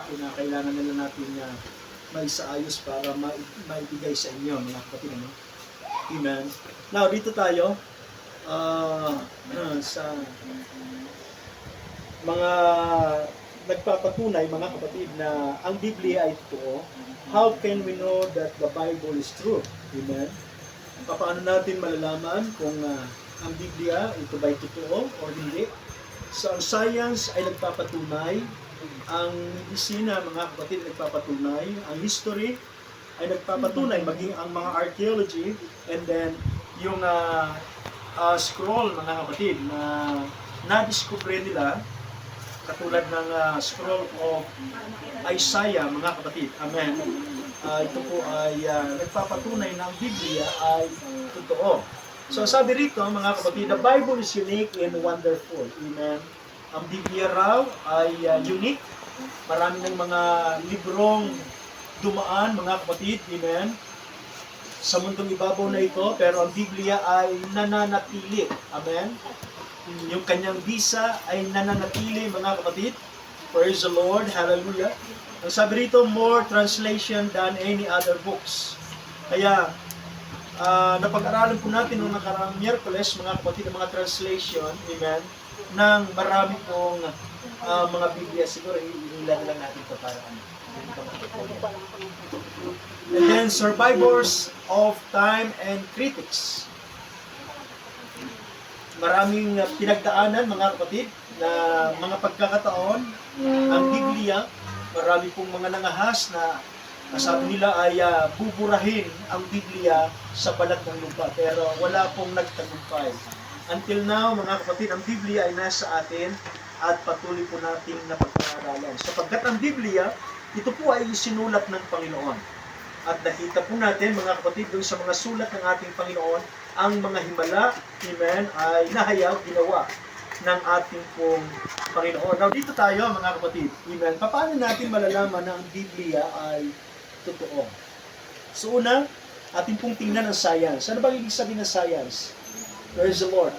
kinakailangan nila natin maisaayos para maibigay sa inyo, mga kapatid. Ano? Amen. Now, dito tayo sa mga nagpapatunay, mga kapatid, na ang Biblia ay totoo. How can we know that the Bible is true? Amen. Paano natin malalaman kung ang Biblia ito ba'y totoo o hindi? So, ang science ay nagpapatunay, ang medisina, mga kapatid, nagpapatunay, ang history ay nagpapatunay, maging ang mga archaeology, and then yung scroll, mga kapatid, na na-discover nila, katulad ng scroll of Isaiah, mga kapatid. Amen. Ito po ay nagpapatunay na ang Biblia ay totoo. So sabi rito, mga kapatid, the Bible is unique and wonderful. Amen. Ang Biblia raw ay unique. Marami ng mga librong dumaan, mga kapatid. Amen. Sa mundong ibabaw na ito, pero ang Biblia ay nananatili. Amen. Yung kanyang bisa ay nananatili, mga kapatid. Praise the Lord. Hallelujah. Ang sabi rito, more translation than any other books. Kaya, napag-aralan po natin noong nakaraang Miyerkules, mga kapatid, ang mga translation, amen, ng marami pong mga Biblia. Siguro, ilan lang natin ito para ano. And then, survivors of time and critics. Maraming pinagdaanan, mga kapatid, na mga pagkakataon, ang Biblia, marami pong mga nangahas na sabi nila ay buburahin ang Biblia sa balat ng lupa, pero wala pong nagtagumpay. Until now, mga kapatid, ang Biblia ay nasa atin at patuloy po nating napag-aaralan. Sapagkat ang Biblia, ito po ay isinulat ng Panginoon. At nakita po natin, mga kapatid, doon sa mga sulat ng ating Panginoon, ang mga himala, amen, ay nahayag, ginawa ng ating pong Panginoon. Now, dito tayo, mga kapatid, amen, paano natin malalaman na ang Biblia ay totoo? So, una, ating pong tingnan ang science. Ano bang ibig sabihin ng science? Praise the Lord.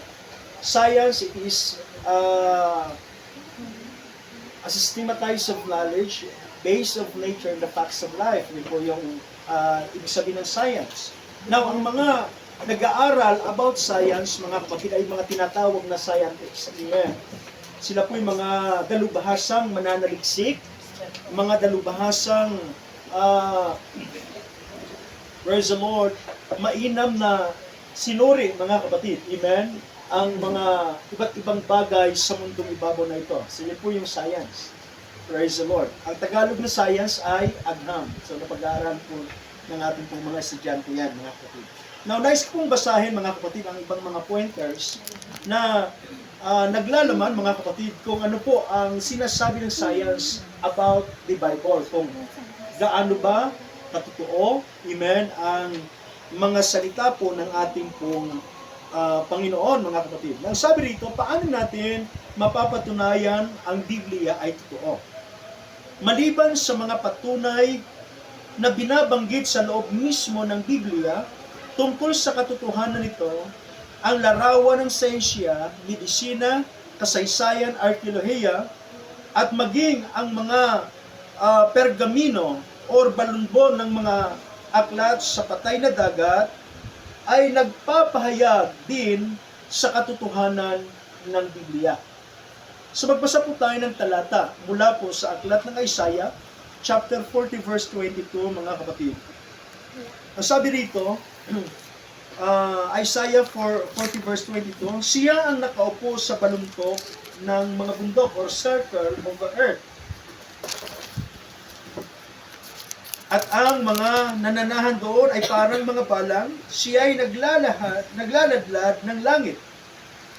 Science, it is a systematized of knowledge based of nature and the facts of life. Yun po yung ibig sabihin ng science. Now, ang mga nag-aaral about science, mga kapatid, ay mga tinatawag na scientists. Amen. Sila po yung mga dalubhasang mananaliksik, mga dalubhasang praise the Lord, mainam na sinuri, mga kapatid. Amen. Ang mga iba't ibang bagay sa mundong ibabaw na ito. So, yun po yung science. Praise the Lord. Ang Tagalog na science ay agham. So, napag-aaral po ng ating pong mga estudyante yan, mga kapatid. Now, nice pong basahin, mga kapatid, ang ibang mga pointers na naglalaman, mga kapatid, kung ano po ang sinasabi ng science about the Bible. Kung gaano ba katotoo, amen, ang mga salita po ng ating pong Panginoon, mga kapatid. Ang sabi rito, paano natin mapapatunayan ang Biblia ay totoo? Maliban sa mga patunay na binabanggit sa loob mismo ng Biblia, tungkol sa katotohanan nito, ang larawan ng siyensya, medisina, kasaysayan, arkeolohiya, at maging ang mga pergamino or balunbon ng mga aklat sa patay na dagat ay nagpapahayag din sa katotohanan ng Biblia. So magbasa po tayo ng talata mula po sa aklat ng Isaiah, chapter 40, verse 22, mga kapatid. Ang sabi rito, Isaiah 40 verse 22, siya ang nakaupo sa baluntok ng mga bundok or circle of the earth. At ang mga nananahan doon ay parang mga balang, siya ay naglaladlad ng langit.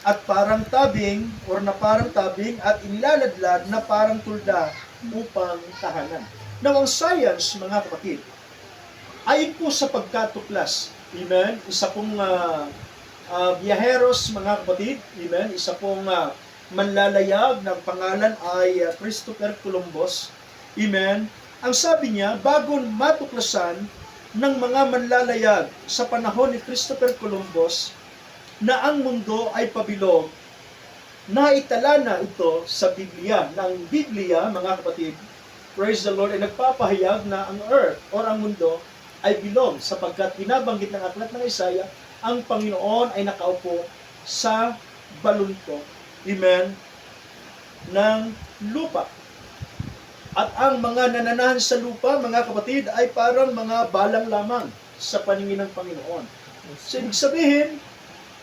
At parang tabing, or na parang tabing, at inilaladlad na parang tulda upang tahanan. Now, ang science, mga kapatid, ayon po sa pagkatuklas, amen, isa pong biyaheros, mga kapatid, amen, isa pong manlalayag ng pangalan ay Christopher Columbus, amen. Ang sabi niya, bago matuklasan ng mga manlalayag sa panahon ni Christopher Columbus na ang mundo ay pabilog, naitala na ito sa Biblia. Na ang Biblia, mga kapatid, praise the Lord, ay nagpapahayag na ang earth or ang mundo ay bilog sapagkat binabanggit ng aklat ng Isaiah, ang Panginoon ay nakaupo sa balunto, amen, ng lupa. At ang mga nananahan sa lupa, mga kapatid, ay parang mga balang lamang sa paningin ng Panginoon. So, ibig sabihin,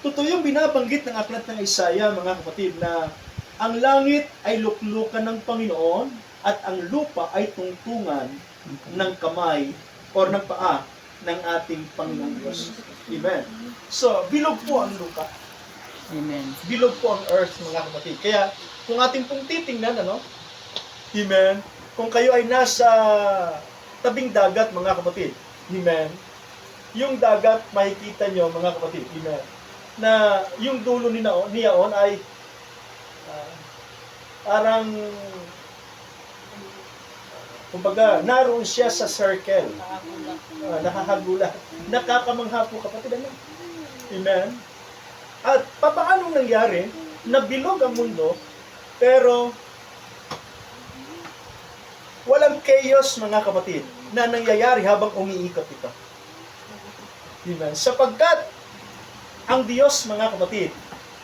totoo yung binabanggit ng aklat ng Isaiah, mga kapatid, na ang langit ay luklukan ng Panginoon at ang lupa ay tungtungan ng kamay o ng paa ng ating Panginoon Diyos. Amen. So, bilog po ang lupa. Amen. Bilog po ang earth, mga kapatid. Kaya, kung ating pong titingnan, amen, kung kayo ay nasa tabing dagat, mga kapatid, amen, yung dagat, makikita nyo, mga kapatid, amen, na yung dulo niyaon ay parang, kumbaga, naroon siya sa circle. Nakakagulat. Nakakamangha po, kapatid, amen. At paano nangyari na bilog ang mundo, pero walang chaos, mga kapatid, na nangyayari habang umiikot ito. Amen. Sapagkat ang Diyos, mga kapatid,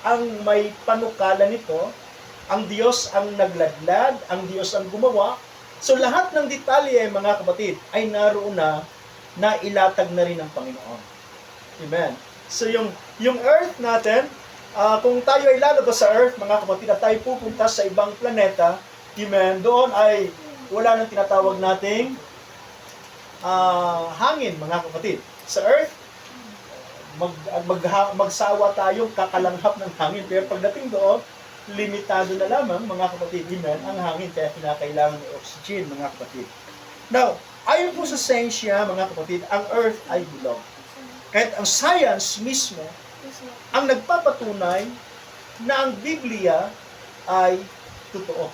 ang may panukala nito, ang Diyos ang nagladlad, ang Diyos ang gumawa. So lahat ng detalye, mga kapatid, ay naroon na ilatag na rin ng Panginoon. Amen. So yung earth natin, kung tayo ay lalabas sa earth, mga kapatid, at tayo pupunta sa ibang planeta, amen, doon ay wala nang tinatawag nating hangin, mga kapatid. Sa earth, magsawa tayong kakalanghap ng hangin. Pero pagdating doon, limitado na lamang, mga kapatid, amen, ang hangin. Kaya kinakailangan ng oxygen, mga kapatid. Now, ayon po sa science, mga kapatid, ang earth ay bilog. Kahit ang science mismo, ang nagpapatunay na ang Biblia ay totoo.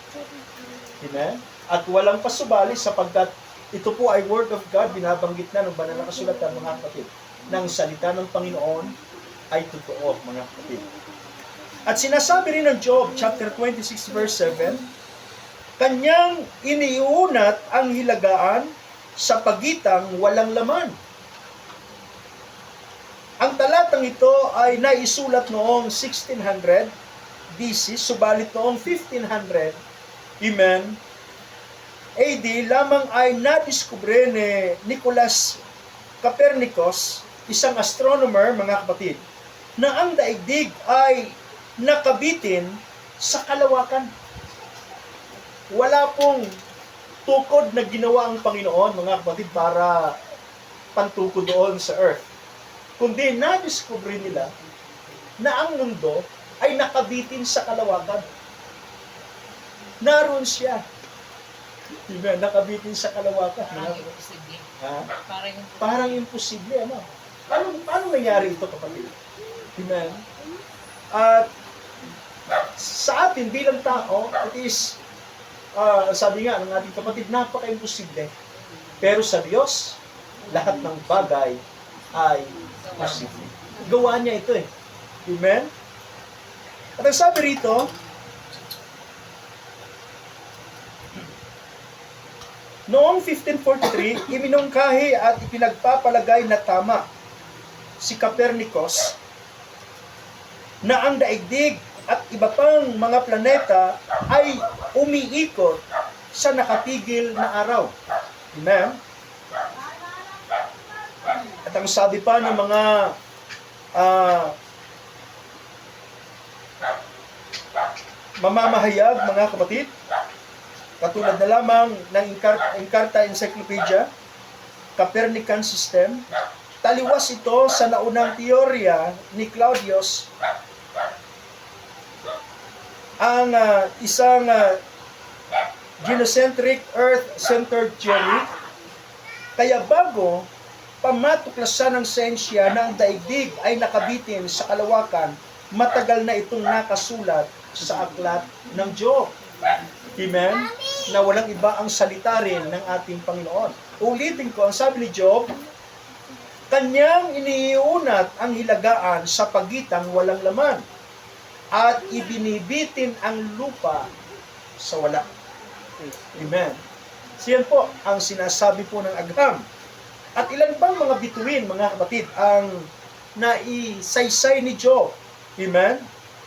Amen? At walang pasubali sapagkat ito po ay Word of God, binabanggit na ng banal na kasulatan, mga kapatid, ng salita ng Panginoon ay totoo, mga kapatid. At sinasabi rin ng Job, chapter 26, verse 7, kanyang iniunat ang hilagaan sa pagitang walang laman. Ang talatang ito ay naisulat noong 1600 BC, subalit noong 1500, amen, AD, lamang ay nadiskubre ni Nicolas Copernicus, isang astronomer, mga kapatid, na ang daigdig ay nakabitin sa kalawakan. Wala pong tukod na ginawa ang Panginoon, mga kapatid, para pantukod doon sa earth. Kundi nadiskubre nila na ang mundo ay nakabitin sa kalawakan. Naroon siya. Diba? Nakabitin sa kalawakan. Parang imposible. Ha? Parang imposible. Paano nangyari ito, kapatid? Diba? At sa atin bilang tao, it is, sabi nga ng ating kapatid, napaka-imposible. Pero sa Diyos, lahat ng bagay ay posible. Gawa niya ito eh. Amen? At ang sabi rito, noong 1543, iminungkahi at ipinagpapalagay na tama si Copernicus na ang daigdig at iba pang mga planeta ay umiikot sa nakatigil na araw. Amen? At ang sabi pa ng mga mamamahayag, mga kapatid, katulad na lamang ng Encarta Encyclopedia, Copernican System, taliwas ito sa naunang teorya ni Claudius, ang isang genocentric earth-centered theory. Kaya bago pamatuklasan ng siyensya na ang daigdig ay nakabitin sa kalawakan, matagal na itong nakasulat sa aklat ng Job. Amen? Na walang iba ang salita rin ng ating Panginoon. Ulitin ko, ang sabi ni Job, kanyang iniiunat ang hilagaan sa pagitang walang laman at ibinibitin ang lupa sa wala. Amen. Siyan po ang sinasabi po ng agham. At ilan bang mga bituin, mga kapatid, ang naisaysay ni Job? Amen?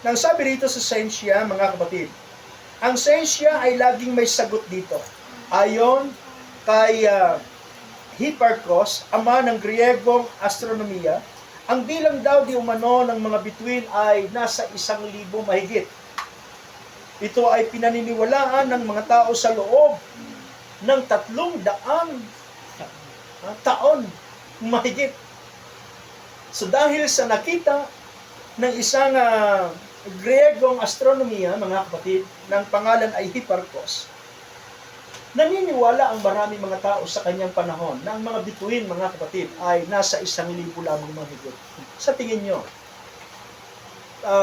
Nang sabi rito sa siyensya, mga kapatid, ang siyensya ay laging may sagot dito. Ayon kay Hipparchus, ama ng Griegong astronomiya, ang bilang daw di umano ng mga bituin ay nasa 1,000 mahigit. Ito ay pinaniniwalaan ng mga tao sa loob ng 300 taon mahigit. So dahil sa nakita ng isang Griegong astronomiya, mga kapatid, ng pangalan ay Hipparchus, naniniwala ang marami mga tao sa kanyang panahon na ang mga bituin, mga kapatid, ay nasa 1,000 lamang mahigit. Sa tingin nyo,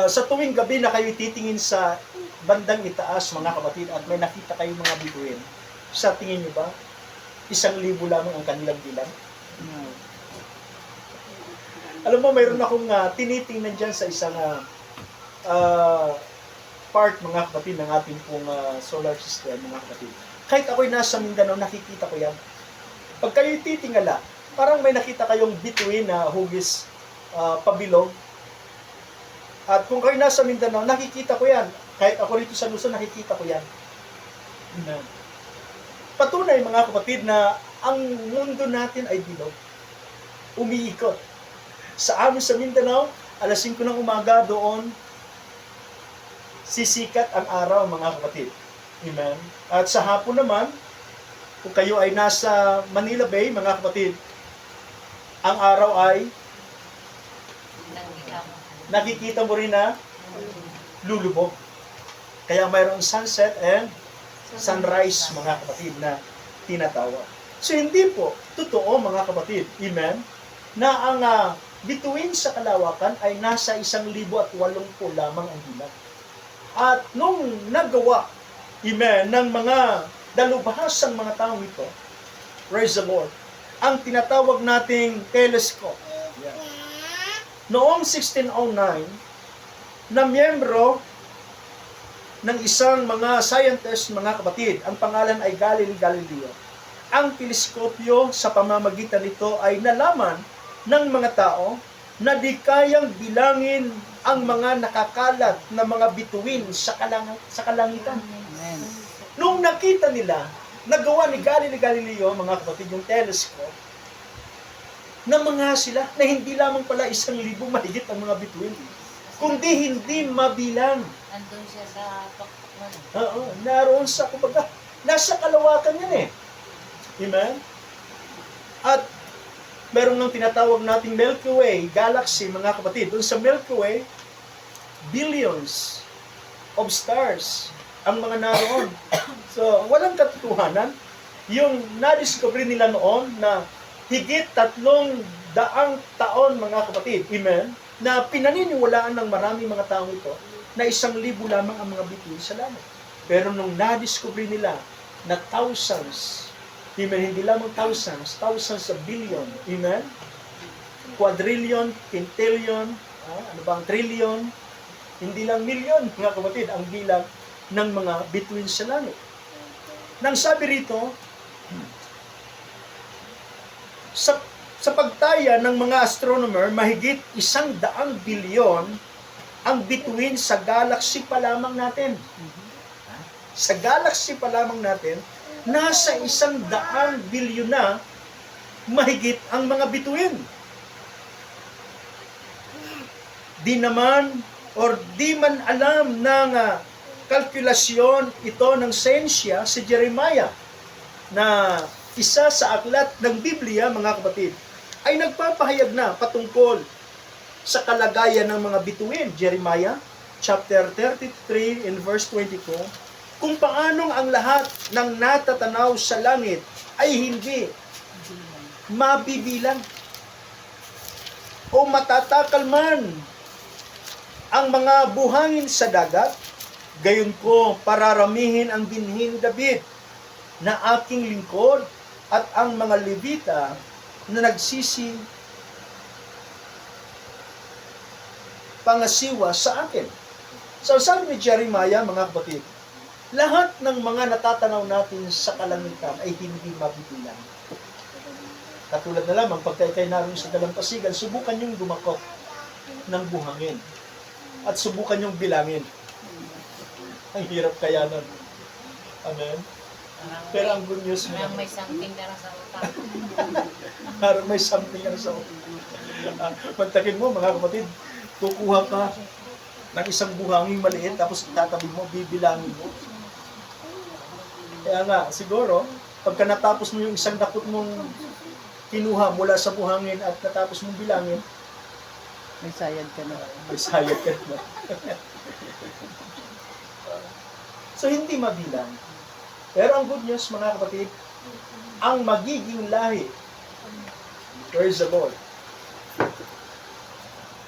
sa tuwing gabi na kayo titingin sa bandang itaas, mga kapatid, at may nakita kayong mga bituin, sa tingin nyo ba, 1,000 lamang ang kanilang bilang? Alam mo, mayroon akong tinitingnan dyan sa isang part, mga kapatid, ng ating pong solar system, mga kapatid. Kahit ako'y nasa Mindanao, nakikita ko yan. Pag kayo'y titingala, parang may nakita kayong bituin na hugis pabilog. At kung kayo nasa Mindanao, nakikita ko yan. Kahit ako rito sa Luzon, nakikita ko yan. Patunay, mga kapatid, na ang mundo natin ay bilog. Umiikot. Sa amin sa Mindanao, alas 5 ng umaga doon, sisikat ang araw, mga kapatid. Amen. At sa hapon naman, kung kayo ay nasa Manila Bay, mga kapatid, ang araw ay nakikita mo rin na lulubog. Kaya mayroong sunset and sunrise, mga kapatid, na tinatawag. So hindi po totoo, mga kapatid, amen, na ang bituin sa kalawakan ay nasa 1,080 lamang ang bilang. At nung nagawa, amen, ng mga dalubhasang mga taong ito, praise the Lord, ang tinatawag nating telescope. Yeah. Noong 1609, na miyembro ng isang mga scientist, mga kapatid, ang pangalan ay Galileo. Ang teleskopyo sa pamamagitan nito ay nalaman ng mga tao na di kayang bilangin ang mga nakakalat na mga bituin sa kalangitan. Amen. Nung nakita nila, nagawa ni Galileo, mga kapatid, yung telescope, na mga sila, na hindi lamang pala 1,000 mahigit ang mga bituin, kundi hindi mabilang. Nandun siya sa pakpak. Oo, naroon sa, kumbaga, nasa kalawakan yan eh. Amen? At meron ng tinatawag nating Milky Way galaxy, mga kapatid. Doon sa Milky Way, billions of stars ang mga naroon. So, walang katotohanan. Yung na-discover nila noon na higit 300 taon, mga kapatid, amen, na pinaniniwalaan ng marami mga taong ito na 1,000 lamang ang mga bituin sa langit. Pero nung na-discover nila na thousands, amen, hindi lamang thousands of billion, amen, quadrillion, quintillion, ano bang trillion, hindi lang milyon, mga kapatid, ang bilang ng mga bituin sa langit. Nang sabi rito, sa pagtaya ng mga astronomer, mahigit 100 bilyon ang bituin sa galaxy pa lamang natin. Sa galaxy pa lamang natin, nasa 100 bilyon na mahigit ang mga bituin. Di man alam ng kalkulasyon ito ng siyensya si Jeremiah, na isa sa aklat ng Biblia, mga kapatid, ay nagpapahayag na patungkol sa kalagayan ng mga bituin. Jeremiah chapter 33 in verse 22, kung paanong ang lahat ng natatanaw sa langit ay hindi mabibilang o matatakal man ang mga buhangin sa dagat, gayon ko pararamihin ang binhin David na aking lingkod at ang mga Levita na nagsisi pangasiwa sa akin. So sabi ni Jeremiah, mga kapatid, Lahat ng mga natatanaw natin sa kalangitan ay hindi mabibilang. Katulad na lamang, pagka ikay naroon sa dalampasigan, subukan yung dumakot ng buhangin. At subukan yung bilangin. Ang hirap kaya nun. Amen? Pero ang good news mo, Parang may something na sa utak. parang may something ano sa Pagtakin mo, mga kapatid, kukuha ka ng isang buhangin maliit, tapos tatabi mo, bibilangin mo. Kaya nga, siguro, pagka natapos mo yung isang dakot mong kinuha mula sa buhangin at natapos mong bilangin, May sayad ka na. may sayad ka na. So, hindi mabilang. Pero ang good news, mga kapatid, ang magiging lahi, praise the Lord,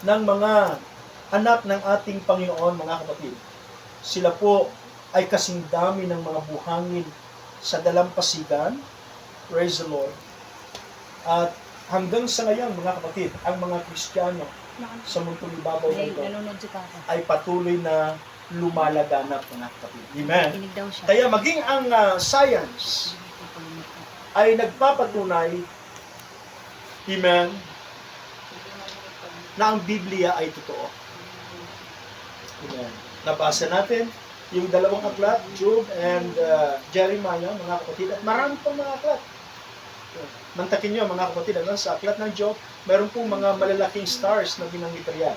ng mga anak ng ating Panginoon, mga kapatid, sila po ay kasing dami ng mga buhangin sa dalampasigan, praise the Lord. At hanggang sa ngayon, mga kapatid, ang mga Kristiyano sa mundong ibabaw na ito Nanonood si Papa. ay patuloy na lumalaganap, mga kapatid. Amen. Kinig daw siya. Kaya maging ang science ay nagpapatunay, amen, na ang Biblia ay totoo. Amen. Nabasa natin yung dalawang aklat, Job and Jeremiah, mga kapatid, at marami pang mga aklat. Mantakin nyo, mga kapatid, sa aklat ng Job, meron pong mga malalaking stars na binanggit riyan.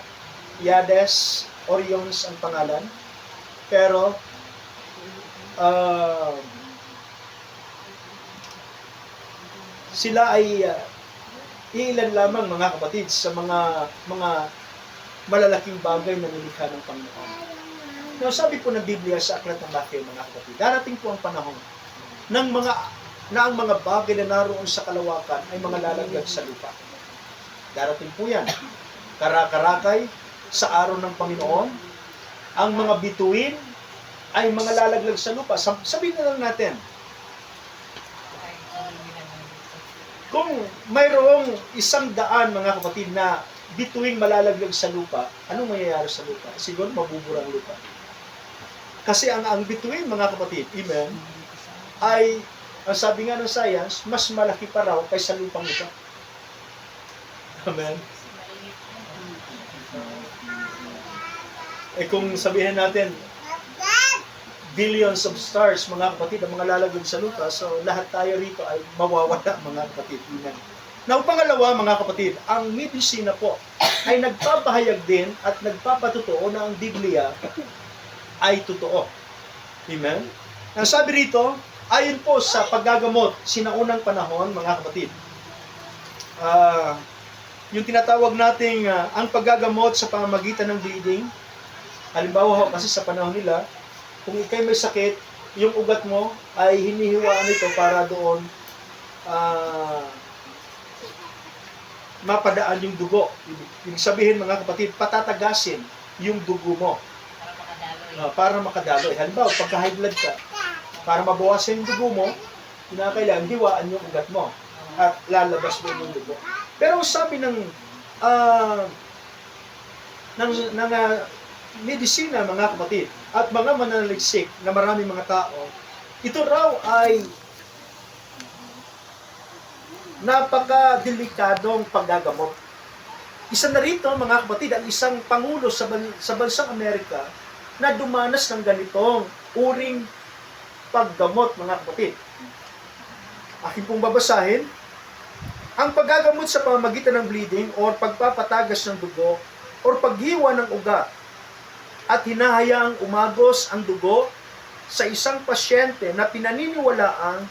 Hyades, Orions ang pangalan. Pero, sila ay ilan lamang, mga kapatid, sa mga malalaking bagay na nilikha ng Panginoon. Now, sabi po ng Biblia sa aklat ng Matthew, mga kapatid, darating po ang panahon ng ang mga bagay na naroon sa kalawakan ay mga lalaglag sa lupa. Darating po yan. Karakarakay sa araw ng Panginoon, ang mga bituin ay mga lalaglag sa lupa. Sabihin na lang natin, kung mayroong 100, mga kapatid, na bituin malalaglag sa lupa, anong mangyayari sa lupa? Siguro mabubura ang lupa. Kasi ang bituin, mga kapatid, amen, ay, ang sabi nga ng science, mas malaki pa raw kaysa lupang ito. Amen. Kung sabihin natin, billions of stars, mga kapatid, ang mga lalaglag sa lupa, so lahat tayo rito ay mawawala, mga kapatid. Amen. Now, pangalawa, mga kapatid, ang medisina po ay nagpapahayag din at nagpapatotoo na ang Biblia ay totoo. Amen? Ang sabi rito, ayon po sa paggagamot sinaunang panahon, mga kapatid, yung tinatawag nating ang paggagamot sa pamamagitan ng bleeding, halimbawa kasi sa panahon nila, kung ikay may sakit, yung ugat mo ay hinihiwaan ito para doon mapadaan yung dugo. Ibig sabihin, mga kapatid, patatagasin yung dugo mo para makadaloy. Halimbawa, pagka high blood ka, para mabawasan yung dugo mo, kinakailangan hiwaan yung ugat mo at lalabas mo yung dugo. Pero sabi ng medisina, mga kapatid, at mga mananaliksik na maraming mga tao, ito raw ay napaka-delikadong paggagamot. Isa na rito, mga kapatid, ang isang pangulo sa bansang Amerika na dumanas ng ganitong uring paggamot, mga kapatid. Akin pong babasahin, ang paggagamot sa pamamagitan ng bleeding or pagpapatagas ng dugo or paghiwa ng ugat at hinahayaang umagos ang dugo sa isang pasyente na pinaniniwalaan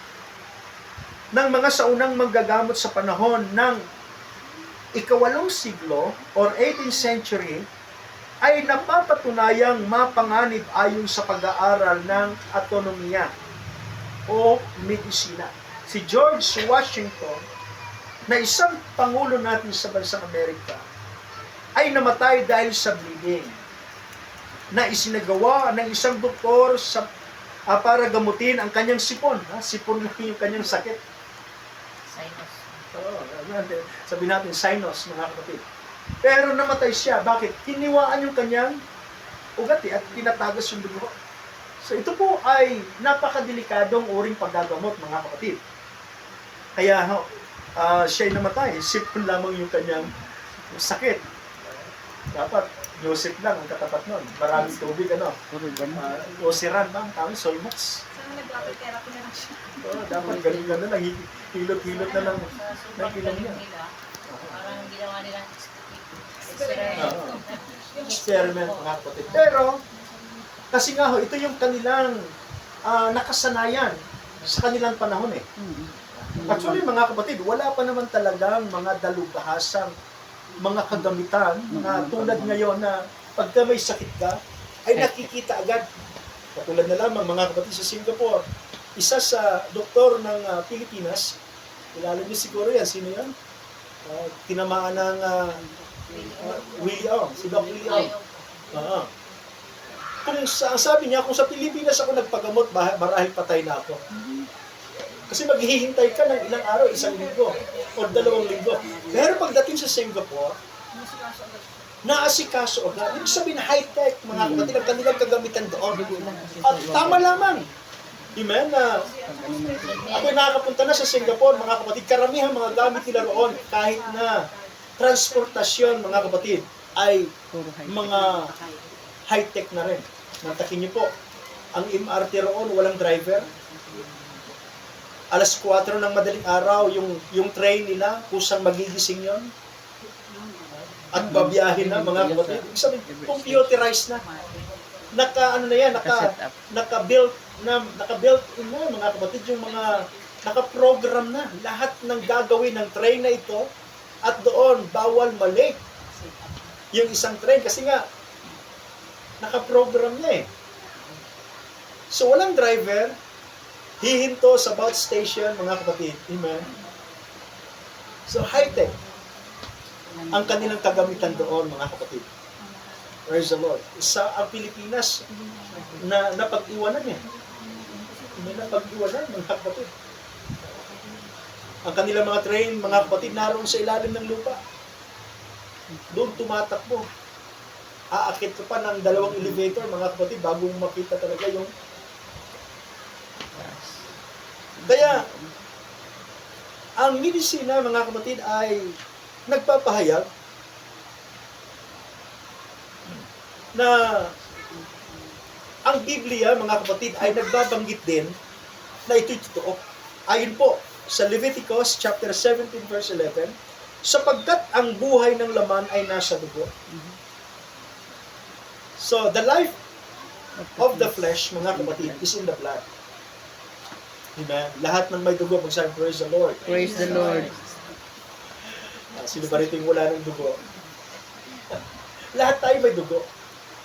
ng mga saunang manggagamot sa panahon ng ika-8 siglo or 18th century ay napapatunayang mapanganib ayon sa pag-aaral ng atonomiya o medisina. Si George Washington, na isang pangulo natin sa bansang Amerika, ay namatay dahil sa bleeding na isinagawa ng isang doktor para gamutin ang kanyang sipon. Sipon lang yung kanyang sakit. Sinus. Sabi natin, sinus, mga kapatid. Pero namatay siya. Bakit? Hiniwaan yung kanyang ugat at pinatagas yung dugo. So ito po ay napakadelikadong uring paggagamot, mga kapatid. Kaya siya'y namatay, simple lamang yung kanyang sakit. Dapat Joseph lang ang katapat nun. Maraming tubig, Puro ganun. Osiran ba ang tawag? Solmox. Sana nag-therapy na lang siya. Dapat ganun lang, hilot-hilot na lang ng ilong niya. Nila, parang ginawa nilang Experiment, mga kapatid. Pero, kasi nga ito yung kanilang nakasanayan sa kanilang panahon eh. Actually, mga kapatid, wala pa naman talagang mga dalubhasang mga kagamitan na tulad ngayon na pagka may sakit ka, ay nakikita agad. Katulad na lamang, mga kapatid, sa Singapore, isa sa doktor ng Pilipinas, kilala niyo siguro yan, sino yan? Tinamaan ng Willie Ong, si Doc Willie Ong. Sabi niya, kung sa Pilipinas ako nagpagamot, marahil patay na ako. Kasi maghihintay ka ng ilang araw, 1 linggo o 2 linggo. Pero pagdating sa Singapore, naasikaso agad. Ibig sabihin high-tech, mga kapatid, ang kanilang kagamitan doon. At tama lamang. Amen? Ako'y nakakapunta na sa Singapore, mga kapatid, karamihan mga gamit nila roon, kahit na transportasyon, mga kapatid, ay mga high-tech na rin. Nantakin niyo po, ang MRT roon, walang driver. Alas 4 ng madaling araw, yung train nila, kusang magigising yon at babiyahin na, mga kapatid. Ibig sabihin, computerized na. Naka-built in na, mga kapatid, yung mga naka-program na. Lahat ng gagawin ng train na ito, at doon, bawal malate yung isang train. Kasi nga, naka-program na eh. So, walang driver, hihinto sa bus station, mga kapatid. Amen? So, high-tech ang kanilang kagamitan doon, mga kapatid. Praise the Lord. Sa ang Pilipinas, napag-iwanan eh. May napag-iwanan, mga kapatid. Ang kanilang mga train, mga kapatid, naroon sa ilalim ng lupa. Doon tumatakbo. Aakit ka pa ng 2 elevator, mga kapatid, bago makita talaga yung... Kaya, ang medisina, mga kapatid, ay nagpapahayag na ang Biblia, mga kapatid, ay nagbabanggit din na ito'y totoo. Ayon po sa Leviticus chapter 17 verse 11, sapagkat ang buhay ng laman ay nasa dugo. So, the life of the flesh, mga kapatid, is in the blood. Amen. Lahat ng may dugo, magsabi, praise the Lord. Praise the Lord. Sino ba rito yung wala ng dugo? Lahat tayo may dugo.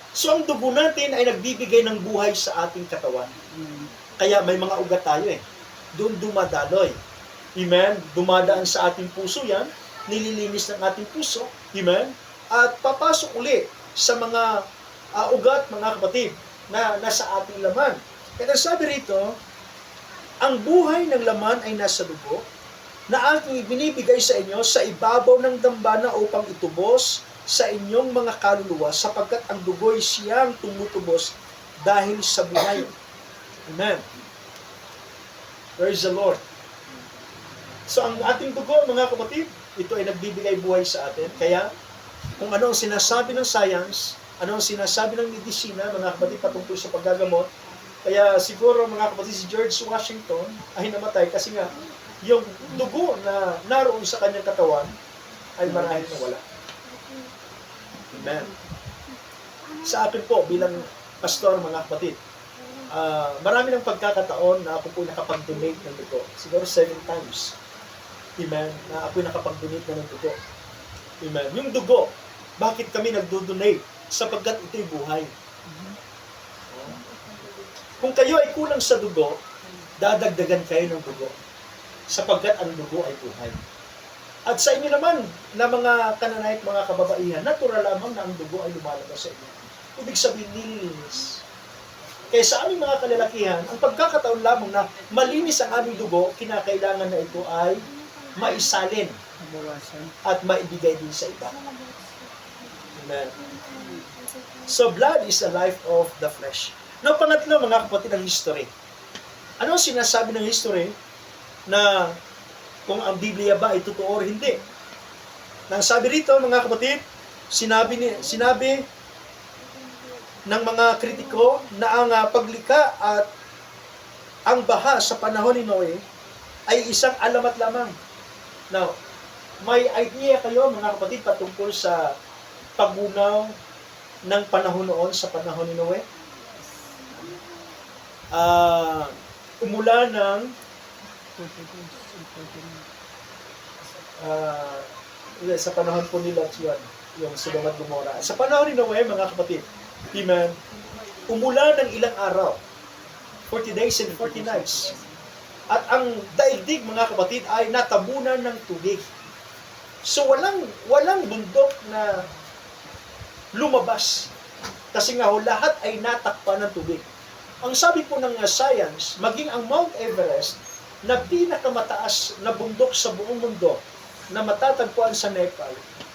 So, ang dugo natin ay nagbibigay ng buhay sa ating katawan. Kaya may mga ugat tayo eh. Doon dumadaloy. Amen? Dumadaan sa ating puso yan. Nililinis ng ating puso. Amen? At papasok uli sa mga ugat, mga kapatid, na nasa ating laman. Kaya sabi rito, ang buhay ng laman ay nasa dugo, na aking ibinibigay sa inyo sa ibabaw ng dambana upang itubos sa inyong mga kaluluwa, sapagkat ang dugo'y siyang tumutubos dahil sa buhay. Amen. Praise the Lord. So, ang ating dugo, mga kapatid, ito ay nagbibigay buhay sa atin. Kaya, kung ano ang sinasabi ng science, ano ang sinasabi ng medisina, mga kapatid, patungkol sa paggagamot, kaya siguro, mga kapatid, si George Washington ay namatay kasi nga, yung dugo na naroon sa kanyang katawan ay marahil nawala. Amen. Sa akin po, bilang pastor, mga kapatid, marami ng pagkakataon na ako po nakapag-donate ng dugo. Siguro 7 times. Amen. Na ako nakapag-donate na ng dugo. Amen. Yung dugo, bakit kami nagdo-donate? Sapagkat ito'y buhay. Kung kayo ay kulang sa dugo, dadagdagan kayo ng dugo. Sapagkat ang dugo ay buhay. At sa inyo naman, na mga kananay at mga kababaihan, natural lamang na ang dugo ay lumalabas sa inyo. Ibig sabihin, nililinis. Kaya sa aming mga kalalakihan, ang pagkakataon lamang na malinis ang aming dugo, kinakailangan na ito ay maisalin at maibigay din sa iba. Amen. So, blood is the life of the flesh. Now, pangatlo, mga kapatid, ang history. Ano ang sinasabi ng history na kung ang Biblia ba ay totoo o hindi? Nang sabi rito, mga kapatid, sinabi ng mga kritiko na ang paglikha at ang baha sa panahon ni Noe ay isang alamat lamang. Now, may idea kayo, mga kapatid, patungkol sa pagbunaw ng panahon noon sa panahon ni Noe? Umulan ng sa panahon po ni Lot yun, yung Sodom at Gomorrah. Sa panahon ni Noe, mga kapatid, amen, umulan ng ilang araw, 40 days and 40 nights. At ang daigdig, mga kapatid, ay natabunan ng tubig. So walang bundok na lumabas. Kasi nga lahat ay natakpan ng tubig. Ang sabi po ng science, maging ang Mount Everest na pinakamataas na bundok sa buong mundo na matatagpuan sa Nepal.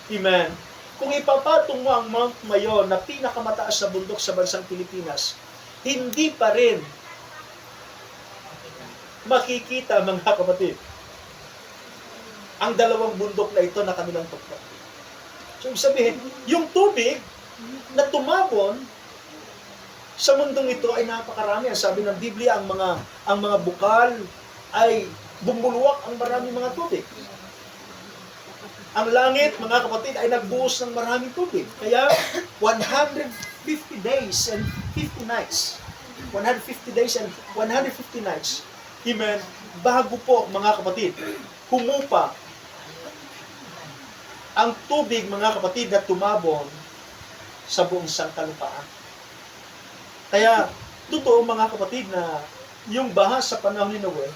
Amen. Kung ipapatong mo ang Mount Mayon na pinakamataas na bundok sa bansang Pilipinas, hindi pa rin makikita, mga kapatid, ang dalawang bundok na ito na kanilang tuktok. So, ibig sabihin, yung tubig na tumabon sa mundong ito ay napakarami. Ang sabi ng Biblia, ang mga bukal ay bumulwak ang maraming mga tubig. Ang langit, mga kapatid, ay nagbuhos ng maraming tubig. Kaya 150 days and 50 nights. 150 days and 150 nights. Amen. Bago po, mga kapatid, humupa ang tubig, mga kapatid, na tumabon sa buong sangkalupaan. Kaya, totoo, mga kapatid, na yung baha sa panahon ni Noe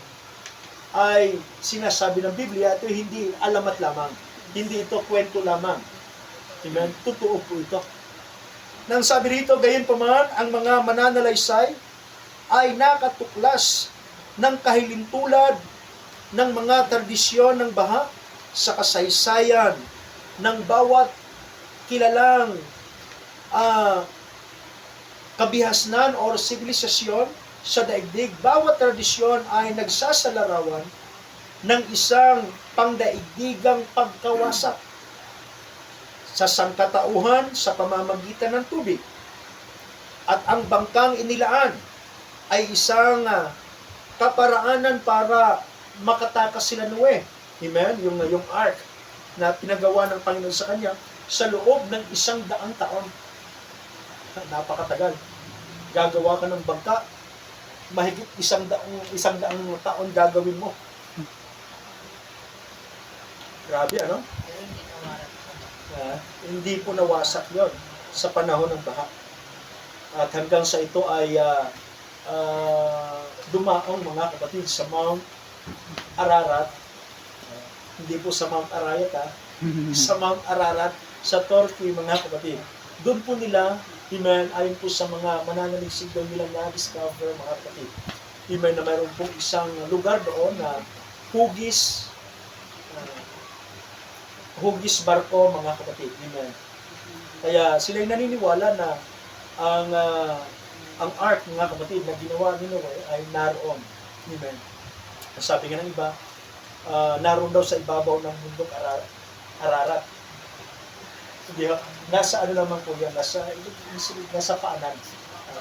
ay sinasabi ng Biblia, ito hindi alamat lamang. Hindi ito kwento lamang. Amen? Totoo po ito. Nang sabi rito, gayon pa man, ang mga mananalaysay ay nakatuklas ng kahilintulad ng mga tradisyon ng baha sa kasaysayan ng bawat kilalang kabihasnan o sibilisasyon sa daigdig. Bawat tradisyon ay nagsasalarawan ng isang pangdaigdigang pagkawasak sa sangkatauhan sa pamamagitan ng tubig. At ang bangkang inilaan ay isang kaparaanan para makatakas sila Noe. Amen? Yung ark na pinagawa ng Panginoon sa kanya sa loob ng 100 taon. Napakatagal. Gagawa ka ng bangka, mahigit 100 taon gagawin mo. Grabe, ano? Hindi po nawasak yon sa panahon ng baha. At hanggang sa ito ay dumaong, mga kapatid, sa Mount Ararat. Hindi po sa Mount Arayat, sa Mount Ararat, sa Turkey, mga kapatid. Doon po nila, amen, ayon po sa mga mananaliksik doon nila na-discover, mga kapatid. Amen, na mayroon po isang lugar doon na hugis barko, mga kapatid. Amen. Kaya sila'y naniniwala na ang ark, mga kapatid, na ginawa ni Noe ay naroon. Amen. Sabi nga ng iba, naroon daw sa ibabaw ng bundok Ararat. Hindi, nasa ano naman po yan, nasa paanan.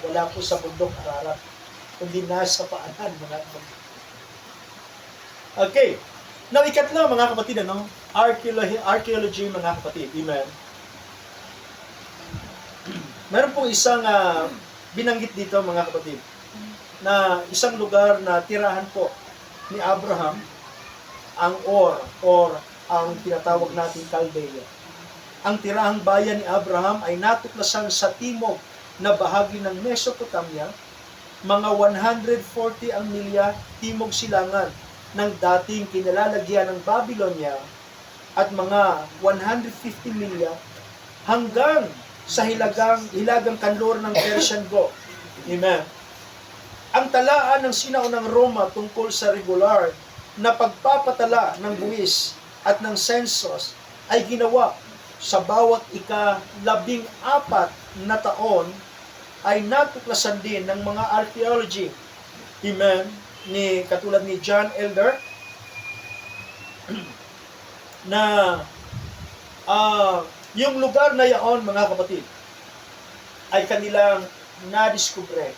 Wala po sa bundok Ararat, kundi nasa paanan, mga kapatid. Okay. Now, ikatlo, mga kapatid, archaeology, mga kapatid. Amen. Meron pong isang binanggit dito, mga kapatid, na isang lugar na tirahan po ni Abraham, ang or ang tinatawag natin Caldea. Ang tirahang bayan ni Abraham ay natuklasan sa timog na bahagi ng Mesopotamia, mga 140 ang milya timog silangan ng dating kinalalagyan ng Babylonia at mga 150 milya hanggang sa hilagang kanlur ng Persian Gulf. Amen. Ang talaan ng sinaunang Roma tungkol sa regular na pagpapatala ng buwis at ng census ay ginawa sa bawat ika-14 na taon ay natuklasan din ng mga archaeology, amen, katulad ni John Elder, na yung lugar na yaon, mga kapatid, ay kanilang nadiskubre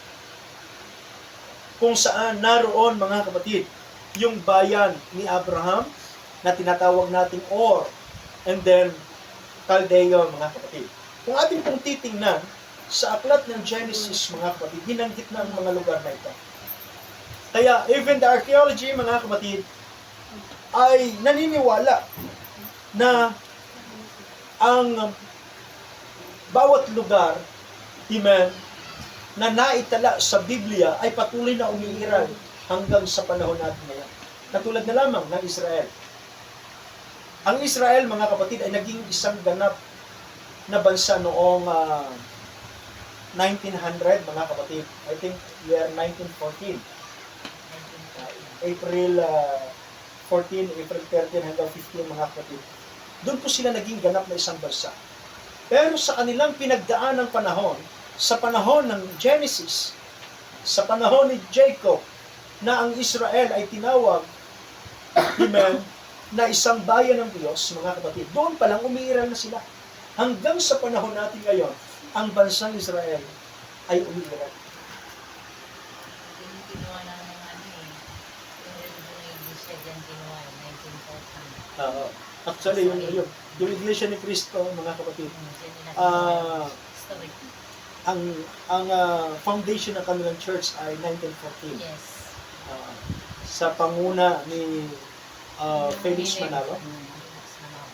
kung saan naroon, mga kapatid, yung bayan ni Abraham na tinatawag nating Or, and then Caldeo, mga kapatid. Kung ating pong titingnan sa aklat ng Genesis, mga kapatid, binanggit na ang mga lugar na ito. Kaya even the archaeology, mga kapatid, ay naniniwala na ang bawat lugar, amen, na naitala sa Biblia ay patuloy na umiiral hanggang sa panahon natin ngayon. Katulad na lamang ng Israel. Ang Israel, mga kapatid, ay naging isang ganap na bansa noong 1900, mga kapatid. I think year 1914. April 14, April 13 hanggang 15, mga kapatid. Doon po sila naging ganap na isang bansa. Pero sa kanilang pinagdaan ng panahon, sa panahon ng Genesis, sa panahon ni Jacob, na ang Israel ay tinawag, amen, na isang bayan ng Diyos, mga kapatid, doon palang umiiral na sila. Hanggang sa panahon natin ngayon, ang bansang Israel ay umiiral. Yung kinuha na ng yung religion ng Iglesia dyan kinuha, 1914. Actually, yung Iglesia ni Cristo, mga kapatid, Historic. ang foundation ng kanilang church ay 1914. Yes. Sa panguna ni Felix Manalo.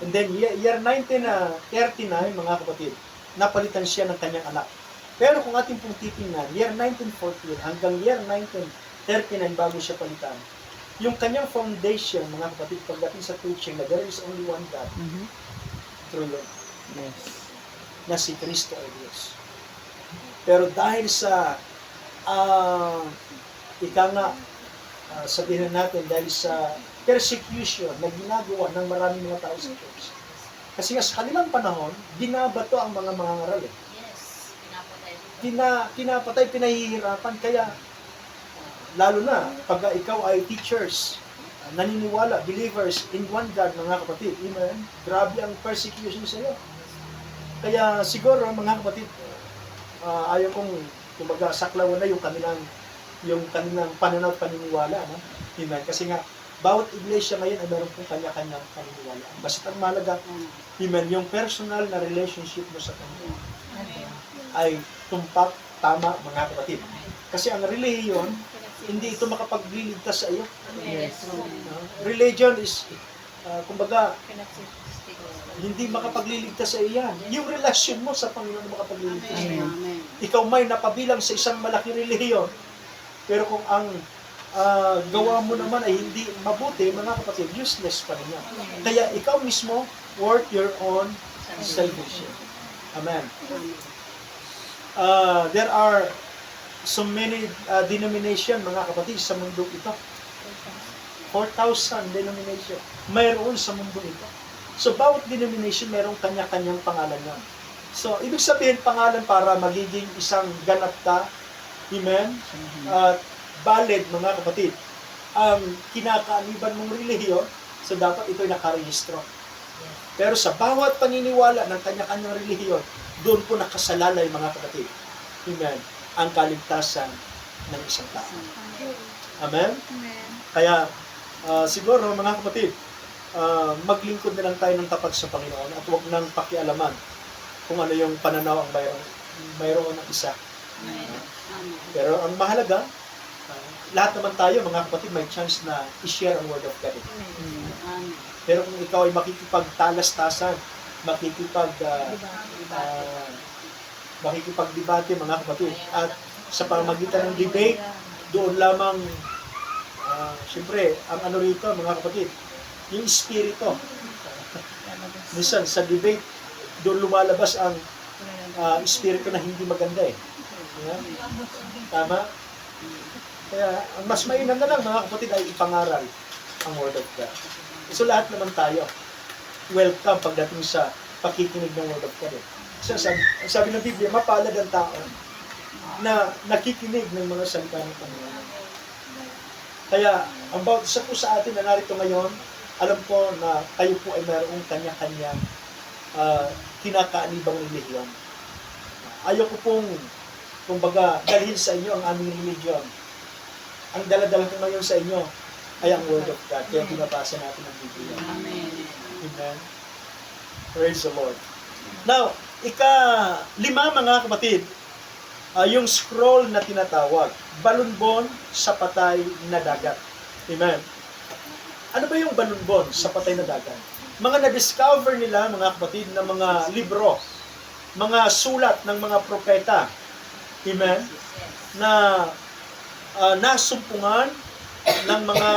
And then, year 1939, mga kapatid, napalitan siya ng kanyang anak. Pero kung ating pong titingnan, year 1914 hanggang year 1939 bago siya palitan, yung kanyang foundation, mga kapatid, pagdating sa teaching na there is only one God, true Lord, Yes. na si Kristo ay Diyos. Pero dahil sa sabihin natin, dahil sa persecution na ginagawa ng maraming mga tao sa church. Kasi nga sa kanilang panahon, binabato ang mga mangangaral. Yes. Pinapatay, pinahihirapan. Kaya, lalo na, pag ikaw ay teachers, naniniwala, believers in one God, mga kapatid, amen, grabe ang persecution sa iyo. Kaya siguro, mga kapatid, ayaw kong kumbaga saklawan na yung kanilang pananaw at paniniwala, no? Amen. Kasi nga bawat iglesia ngayon ay meron pong kanya-kanyang paniniwala. Basta ang mahalaga, amen, yung personal na relationship mo sa Kanya ay tumpak, tama, mga kapatid. Kasi ang relihiyon, hindi ito makapagliligtas sa iyo. Yes. Religion is, kumbaga, hindi makapagliligtas sa iyan. Yung relasyon mo sa Panginoon makapagliligtas sa iyo. Ikaw may napabilang sa isang malaking relihiyon, pero kung ang gawa mo naman ay hindi mabuti, mga kapatid, useless pa rin yan. Kaya ikaw mismo, work your own salvation. Amen. There are so many denomination, mga kapatid, sa mundo ito. 4,000 denomination. Mayroon sa mundo ito. So, bawat denomination mayroong kanya-kanyang pangalan yan. So, ibig sabihin pangalan para magiging isang ganap ka, amen, at valid, mga kapatid, ang kinakaaniban mong relihiyon, so dapat ito'y nakarehistro. Pero sa bawat paniniwala ng kanya-kanyang relihiyon, doon po nakasalalay, mga kapatid, amen, ang kaligtasan ng isang tao. Amen? Kaya, siguro, mga kapatid, maglingkod na lang tayo ng tapat sa Panginoon at huwag nang pakialaman kung ano yung pananaw ang mayroon ng isa. Pero ang mahalaga, lahat naman tayo, mga kapatid, may chance na i-share ang Word of God. Pero kung ikaw ay makikipagtalastasan, makikipagdebate, mga kapatid, at sa pamamagitan ng debate, doon lamang, siyempre, ang ano rito, mga kapatid, yung espiritu. Minsan, sa debate, doon lumalabas ang espiritu na hindi maganda eh. Yeah? Tama? Kaya, ang mas mainam na lang, mga kapatid, ay ipangaral ang Word of God. So, lahat naman tayo, welcome pagdating sa pakikinig ng Word of God. So, sabi ng Biblia, mapalad ang tao na nakikinig ng mga salita ng Panginoon. Kaya, ang bawat isa po sa atin na narito ngayon, alam ko na kayo po ay mayroong kanya-kanyang kinakaanibang relihiyon. Ayoko pong, kumbaga, dalhin sa inyo ang aming religion. Ang dala-dala ko ngayon sa inyo ay ang Word of God. Kaya pinabasa natin ang Biblia. Amen. Amen. Praise the Lord. Now, ika-5 mga kapatid, yung scroll na tinatawag, balunbon sa patay na dagat. Amen. Ano ba yung balunbon sa patay na dagat? Mga na-discover nila, mga kapatid, na mga libro, mga sulat ng mga propeta. Amen. Na nasumpungan ng mga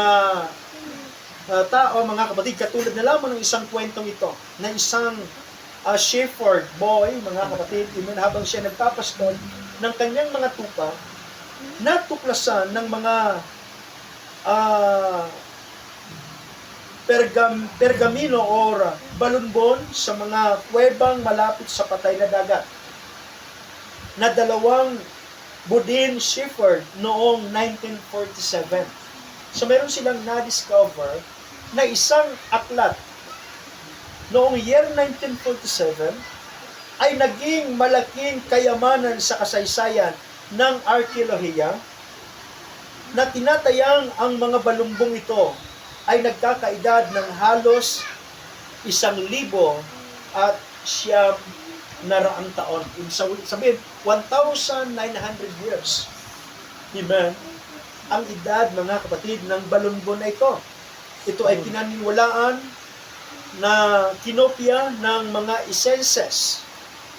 tao, mga kapatid, katulad na lamang ng isang kwentong ito, na isang shepherd boy, mga kapatid, habang siya nagpapastol ng kanyang mga tupa, natuklasan ng mga pergamino or balunbon sa mga kuwebang malapit sa patay na dagat, na dalawang Boudin shepherd noong 1947. So meron silang na-discover na isang aklat noong year 1947 ay naging malaking kayamanan sa kasaysayan ng arkeolohiya, na tinatayang ang mga balumbong ito ay nagkakaedad ng halos 1,900 taon. Ibig sabihin, 1,900 years. Amen. Ang edad, mga kapatid, ng balumbon na ito. Ito ay pinaniniwalaan na kinopya ng mga Isenses,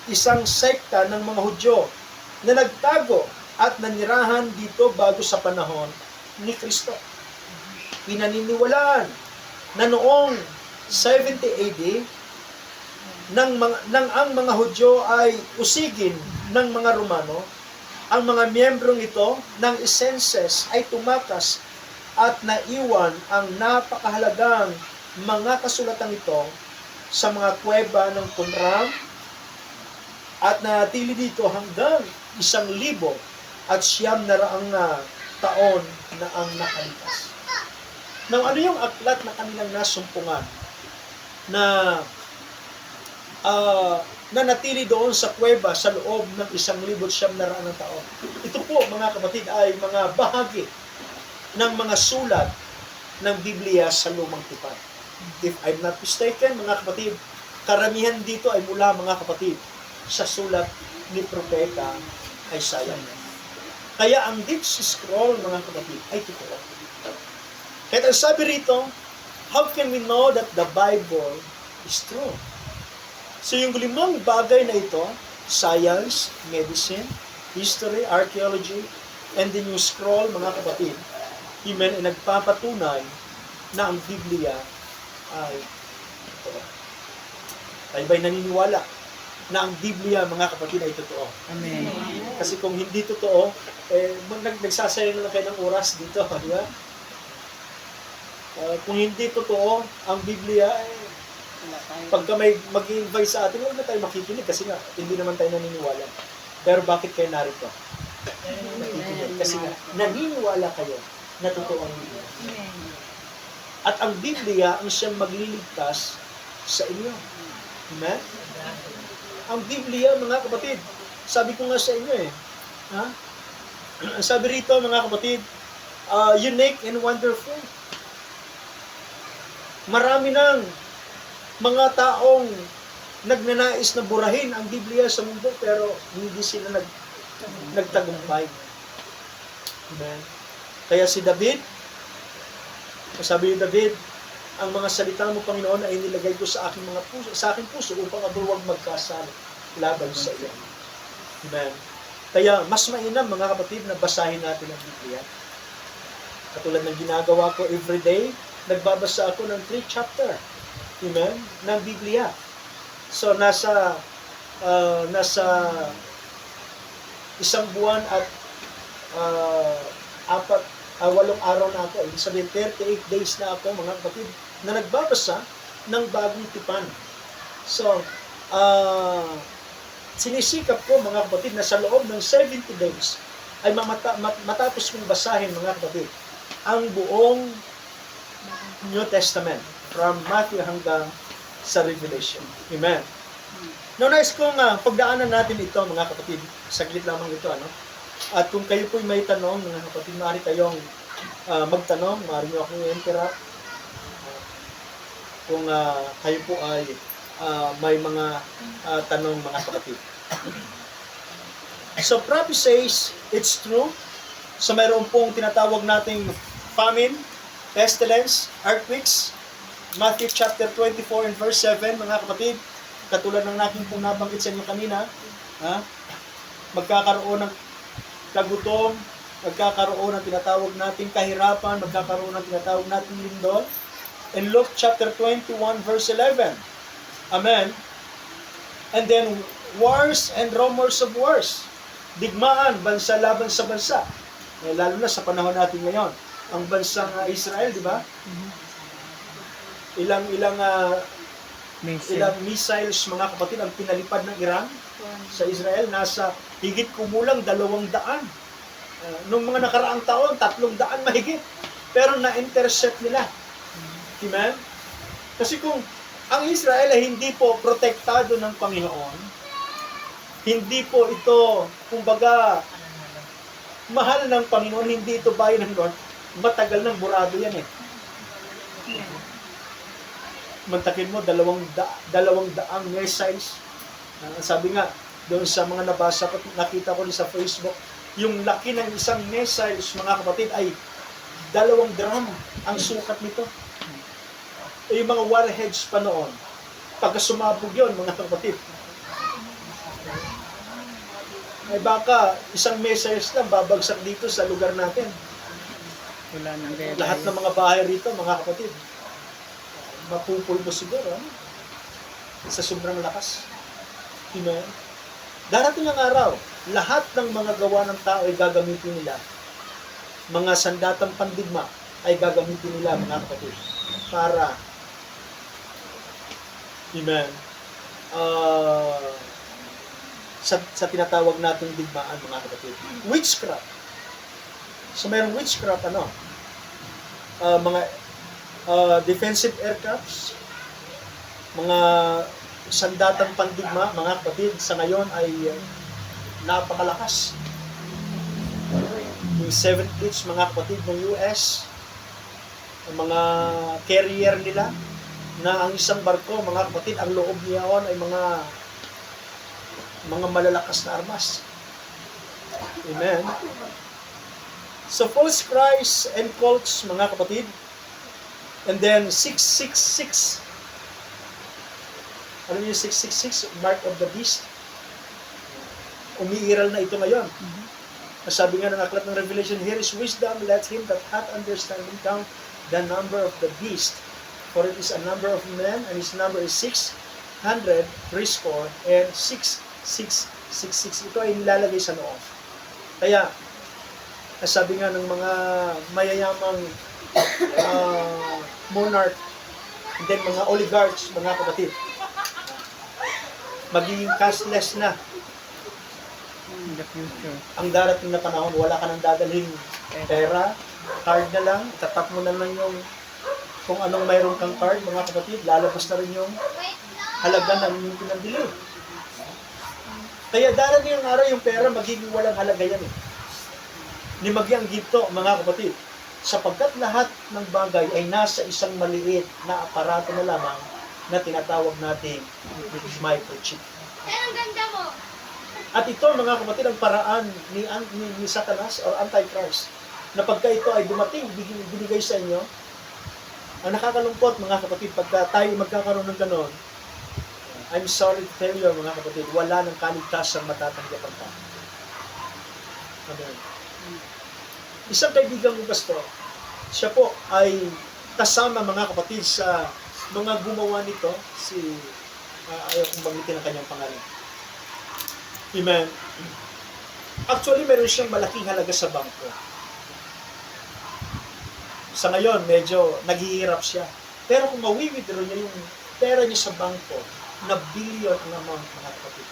isang sekta ng mga Hudyo na nagtago at nanirahan dito bago sa panahon ni Kristo. Pinaniniwalaan na noong 70 AD, nang ang mga Hudyo ay usigin ng mga Romano, ang mga miyembrong ito ng Isenses ay tumakas at naiwan ang napakahalagang mga kasulatang ito sa mga kuweba ng Qumran at natili dito hanggang 1,000 at 900 taon na ang nakalipas. Now, ano yung aklat na kanilang nasumpungan na natili doon sa kuweba sa loob ng 1,900 taon? Ito po, mga kapatid, ay mga bahagi ng mga sulat ng Biblia sa Lumang Tipan. If I'm not mistaken, mga kapatid, karamihan dito ay mula, mga kapatid, sa sulat ni Propeta Isaiah. Kaya ang Dead Sea Scroll, mga kapatid, ay totoo. Kaya ang sabi rito, how can we know that the Bible is true? So yung 5 bagay na ito, science, medicine, history, archaeology, and then yung scroll, mga kapatid, amen, ay nagpapatunay na ang Biblia ay totoo. Tayo ba'y naniniwala na ang Biblia, mga kapatid, ay totoo? Amen. Kasi kung hindi totoo, nagsasayang na lang kayo ng oras dito, di ba? Kung hindi totoo ang Biblia, pagka may mag-i-invite sa atin, huwag na tayo makikinig kasi nga, hindi naman tayo naniniwala. Pero bakit kayo narito? Nakikinig. Kasi nga, naniniwala kayo na totoo ang Biblia. At ang Biblia ang siyang magliligtas sa inyo. Amen? Ang Biblia, mga kapatid, sabi ko nga sa inyo sabi rito, mga kapatid, unique and wonderful. Marami ng mga taong nagnanais na burahin ang Biblia sa mundo, pero hindi sila nagtagumpay. Amen. Kaya si David, sabi ni David, ang mga salita mo, Panginoon, ay nilagay ko sa aking mga puso, sa aking puso upang ako huwag magkasala laban sa iyo. Amen. Kaya mas mainam, mga kapatid, na basahin natin ang Biblia. Katulad ng ginagawa ko everyday, nagbabasa ako ng 3 chapter, amen, ng Biblia. So nasa 1 buwan at 8 araw na ako. Ibig sabihin 38 days na ako, mga kapatid, na nagbabasa ng bagong tipan. So sinisikap ko mga kapatid na sa loob ng 70 days ay matapos kong basahin mga kapatid ang buong New Testament from Matthew hanggang sa Revelation. Amen. Now, nais kong pagdaanan natin ito mga kapatid. Saglit lamang ito. Ano? At kung kayo po'y may tanong mga kapatid, maaari kayong magtanong. Maaari nyo akong i-interrupt. Kung kayo po ay may mga tanong mga kapatid. So, prophecy says it's true. So, mayroon pong tinatawag nating famine, pestilence, earthquakes. Matthew chapter 24 and verse 7, mga kapatid, katulad ng natin pong nabanggit sa inyo kanina, magkakaroon ng kagutom, magkakaroon ng tinatawag nating kahirapan, magkakaroon ng tinatawag nating lindol. In Luke chapter 21 verse 11, amen. And then wars and rumors of wars. Digmaan, bansa laban sa bansa. Lalo na sa panahon natin ngayon. Ang bansang Israel, di ba? Ilang missiles, mga kapatid, ang pinalipad ng Iran sa Israel. Nasa higit kumulang 200. Nung mga nakaraang taon, 300 mahigit. Pero na-intercept nila. Amen? Kasi kung ang Israel ay hindi po protektado ng Panginoon, hindi po ito, kumbaga, mahal ng Panginoon, hindi ito bayan ng Lord, matagal ng burado yan eh. Mantakin mo, 200 missiles. Sabi nga, doon sa mga nabasa ko, nakita ko rin sa Facebook, yung laki ng isang missiles, mga kapatid, ay 2 drum ang sukat nito. Yung mga warheads pa noon, pagka sumabog yun, mga kapatid, ay baka isang missiles lang babagsak dito sa lugar natin. Wala nang gaya. Lahat ng mga bahay rito, mga kapatid, mapupulbo siguro, sa sobrang lakas. Amen. Darating ang araw, lahat ng mga gawa ng tao ay gagamitin nila. Mga sandatang pandigma ay gagamitin nila, mga kapatid, para, amen, sa tinatawag nating digmaan, mga kapatid. Witchcraft. So, mayroong witchcraft, mga defensive aircrafts, mga sandatang pandigma, mga kapatid, sa ngayon ay napakalakas. Yung 7th mga kapatid ng US, mga carrier nila, na ang isang barko, mga kapatid, ang loob niyaon ay mga malalakas na armas. Amen. So, false Christ and cults, mga kapatid. And then, 666. Ano yung 666? Mark of the beast. Umiiral na ito ngayon. Sabi nga ng aklat ng Revelation, here is wisdom, let him that hath understanding count the number of the beast. For it is a number of men, and his number is 600, threescore, and 666. Ito ay nilalagay sa noo. Kaya, sabi nga ng mga mayayamang monarch, and then mga oligarchs, mga kapatid, magiging cashless na. In the future. Ang darating na panahon, wala ka nang dadalhin pera, card na lang, tatap mo na lang yung kung anong mayroon kang card, mga kapatid, lalabas na rin yung halaga ng yung pinabili. Kaya darating ang araw, yung pera magiging walang halaga yan eh. Ni magyang ginto, mga kapatid, sapagkat lahat ng bagay ay nasa isang maliit na aparato na lamang na tinatawag natin microchip. Ang ganda mo! At ito, mga kapatid, ang paraan ni Satanas or Antichrist, na pagka ito ay dumating, binigay sa inyo, ang nakakalungkot, mga kapatid, pagka tayo magkakaroon ng ganon, I'm sorry to tell you, mga kapatid, wala ng kaligtasang matatanggapan ka. Amen. Isang kaibigan ko, pastor, siya po ay kasama, mga kapatid, sa mga gumawa nito, ayaw kong banggitin ang kanyang pangalan. Amen. Actually, meron siyang malaking halaga sa bangko. Sa ngayon, medyo naghihirap siya. Pero kung mawi-withdraw niya yung pera niya sa bangko, na billion ang amount, mga kapatid.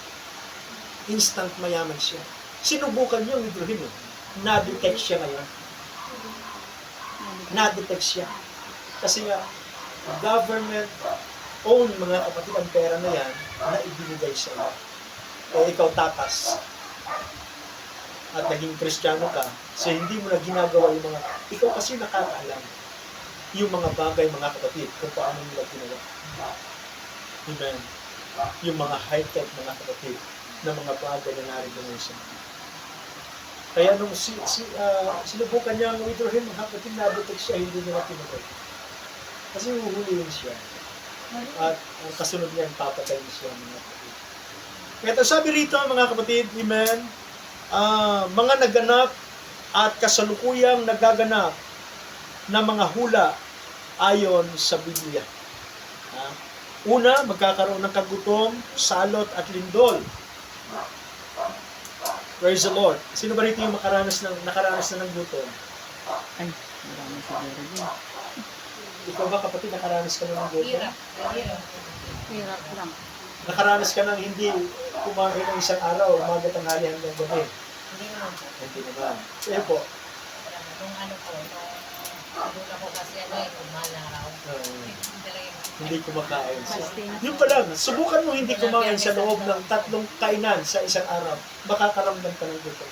instant mayaman siya. Sinubukan niya ang Ibrahim. Na-detect siya ngayon. Na-detect siya. Kasi nga, government own mga kapatid ang pera na yan na ibinigay sa iyo. O ikaw takas at naging Kristiyano ka, so hindi mo na ginagawa yung mga, ikaw kasi nakakaalam yung mga bagay, mga kapatid, kung paano nila ginawa. Amen. Yung mga high-tech, mga kapatid, na mga bagay na narito ngayon sa mga. Kaya nung sinubukan niya ang Ibrahim, mga kapatid, na-detect siya, hindi niya tinagay. Kasi huhulihin siya. At ang kasunod niya, papatayin siya, mga kapatid. Kaya sabi rito, mga kapatid, amen, mga naganap at kasalukuyang nagaganap na mga hula ayon sa Biblia. Una, magkakaroon ng kagutom, salot at lindol. Praise the Lord. Sino ba rito yung nakaranas na ng gutom? Ay, marami siguro din. Ikaw ba, kapatid, nakaranas ka na ng gutom? Hirap. Hirap. Hirap lang. Nakaranas ka ng hindi kumain ng isang araw, umaga, tanghali hanggang gabi? Hindi naman po. Hindi naman. Kaya po, Nung ano po, nung ako kasi mahal na araw. hindi kumakain. So, yun pa lang, subukan mo hindi kumain sa loob ng 3 kainan sa isang araw, makakaramdam ka ng gutom.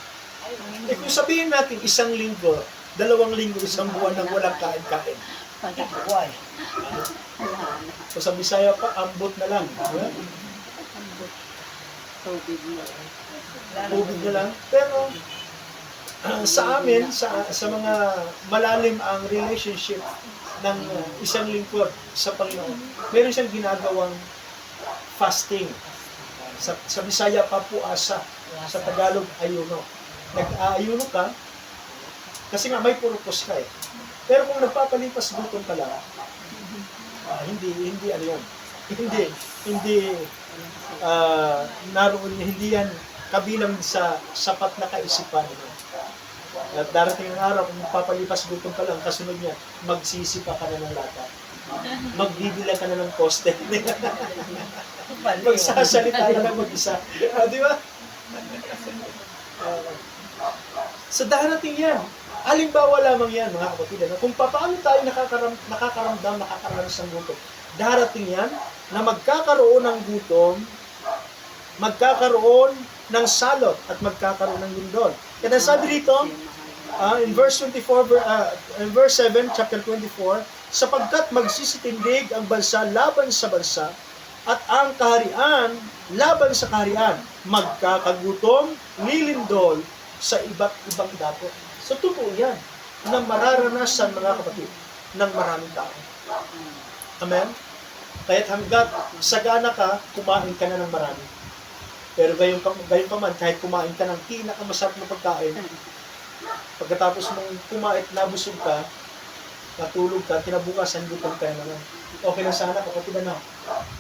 Eh kung sabihin natin 1 linggo, 2 linggo, 1 buwan nang walang kain-kain. Why? So sa Bisaya pa, ambot na lang. Yeah? Tubig mo. Tubig na lang. Pero sa amin, sa mga malalim ang relationship ng isang lingkod sa Panginoon, meron siyang ginagawang fasting. Sa Bisaya, papuasa. Sa Tagalog, ayuno. Nag-aayuno ka, kasi nga may purpose ka eh. Pero kung nagpapalipas gutom ka lang, hindi ano yun. Hindi yan kabilang sa sapat na kaisipan. At darating ang araw, kung papalipas gutom ka lang, kasunod niya, magsisipa ka na ng lata. Magbibila ka na ng poste. Magsasalita ka na mag-isa. Di ba? So darating yan. Halimbawa lamang yan, mga kapatid. Kung paano tayo nakakaranas ng gutom, darating yan na magkakaroon ng gutom, magkakaroon ng salot, at magkakaroon ng lindol. Kaya sabi dito, in verse 24, in verse 7, chapter 24, sapagkat magsisitindig ang bansa laban sa bansa, at ang kaharian laban sa kaharian, magkakagutom, lilindol sa iba't ibang dako. So, totoo yan na mararanasan, mga kapatid, ng maraming tao. Amen? Kaya't hanggat sagana ka, kumain ka na ng marami. Pero gayon pa man, kahit kumain ka ng pinakamasarap na pagkain, pagkatapos mong kumain, nabusog ka, natulog ka, kinabukasan, gutom ka naman. Okay na sana, kapatid, ano?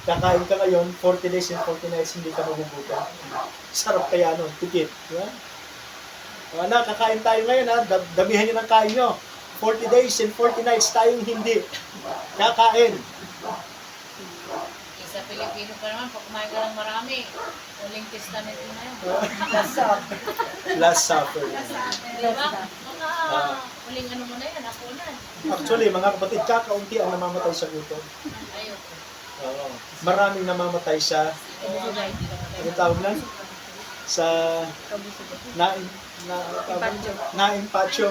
Kakain ka ngayon, 40 days and 40 nights, hindi ka magugutom. Sarap kaya, no? Tikit. Diba? Wala, kakain tayo ngayon, ha? Damihan nyo ng kain nyo. 40 days and 40 nights tayong hindi kakain. Sa Pilipino pa naman, pag kumain ka ng marami, uling testament mo na yun. Last Supper. Di ba? Uling ano mo na yan, ako na. Actually, mga kapatid, kakaunti ang namamatay sa gutom. Ayoko. Oo. Maraming namamatay sa, ano tawag lang? Sa na-impatyo.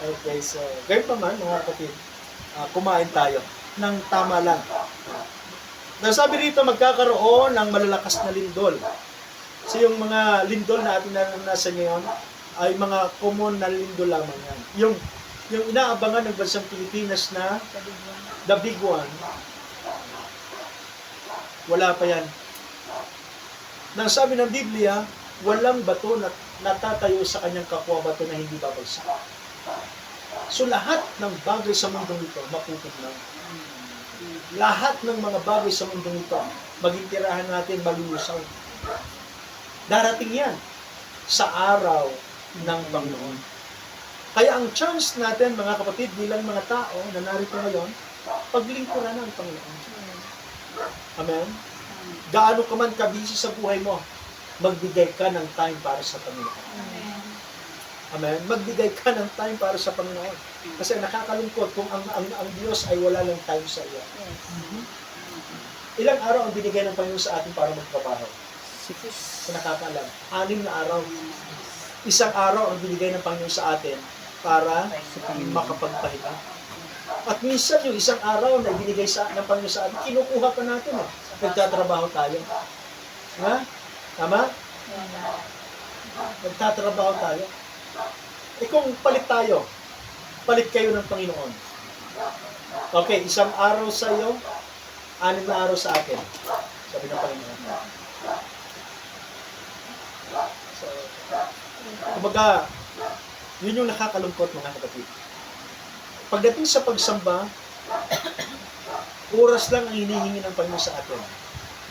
Okay, so, ganyan pa man, mga kapatid, kumain tayo ng tama lang. Sabi rito, magkakaroon ng malalakas na lindol. So, yung mga lindol na ating naranasan ngayon, ay mga common na lindol lamang yan. Yung inaabangan ng bansang Pilipinas na the big one, wala pa yan. Nang sabi ng Biblia, walang bato na natatayo sa kanyang kapwa bato na hindi babagsak. So lahat ng bagay sa mundong ito, mapupugnaw. Lahat ng mga bagay sa mundong ito, maging tirahan natin, malulusaw. Darating yan sa araw ng Panginoon. Kaya ang chance natin, mga kapatid, bilang mga tao na narito ngayon, paglingkuran ng Panginoon. Amen? Gaano ka man kabisi sa buhay mo, magbigay ka ng time para sa Panginoon. Amen? Magbigay ka ng time para sa Panginoon. Kasi nakakalungkot kung ang Diyos ay wala ng time sa iyo. Ilang araw ang binigay ng Panginoon sa atin para magtrabaho? Kung nakakaalam, 6 na araw. Isang araw ang binigay ng Panginoon sa atin para makapagpahinga. At minsan yung isang araw na ibinigay ng Panginoon sa atin, kinukuha pa natin. Nagtatrabaho tayo. Ha? Tama? Nagtatrabaho tayo. Kung palit tayo, palit kayo ng Panginoon. Okay, isang araw sa iyo, 6 na araw sa akin. Sabi ng Panginoon. So, kumbaga, yun yung nakakalungkot mga kapatid. Pagdating sa pagsamba, oras lang ang hinihingi ng Panginoon sa atin.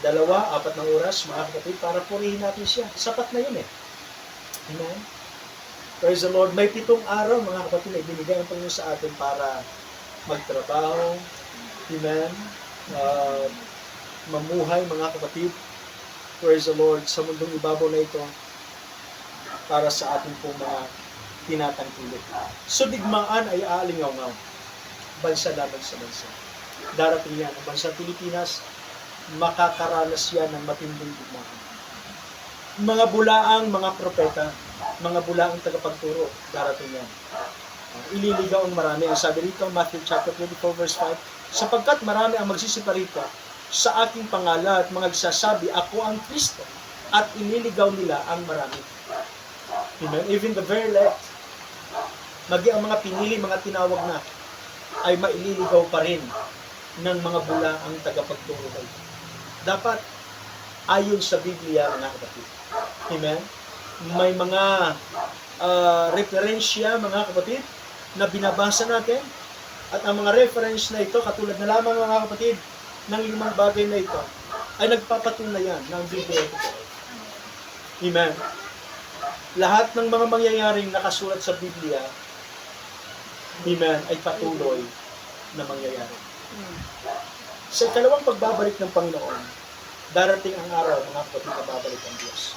2, 4 na oras, mga kapatid, para purihin natin siya. Sapat na yun eh. Amen? Praise the Lord. May 7 araw, mga kapatid, na ibinigay ang Panginoon sa atin para magtrabaho. Amen? Mamuhay, mga kapatid. Praise the Lord. Sa mundong ibabaw na ito, para sa ating pong mga tinatangkilik. So, digmaan ay aalingaw-ngaw. Bansa laban sa bansa. Darating yan. Ang bansang Pilipinas, makakaranas yan ng matinding digmaan. Mga bulaang, mga propeta, mga bulaang tagapagturo, darating yan. Ililigaw ang marami. Ang sabi rito, Matthew chapter 24, verse 5, sapagkat marami ang magsisiparita sa aking pangalan at mga nagsasabi, ako ang Kristo, at ililigaw nila ang marami. Amen? Even the very elect, magi ang mga pinili, mga tinawag na, ay maililigaw pa rin ng mga bulaang tagapagturo. Dapat, ayon sa Biblia, mga kapatid. Amen? May mga referensya, mga kapatid, na binabasa natin, at ang mga reference na ito, katulad na lamang, mga kapatid, ng 5 bagay na ito, ay nagpapatunayan ng Biblia ito. Amen? Lahat ng mga mangyayaring nakasulat sa Biblia, amen, ay patuloy na mangyayari. Sa ikalawang pagbabalik ng Panginoon, darating ang araw, mga kapatid, na babalik ang Diyos.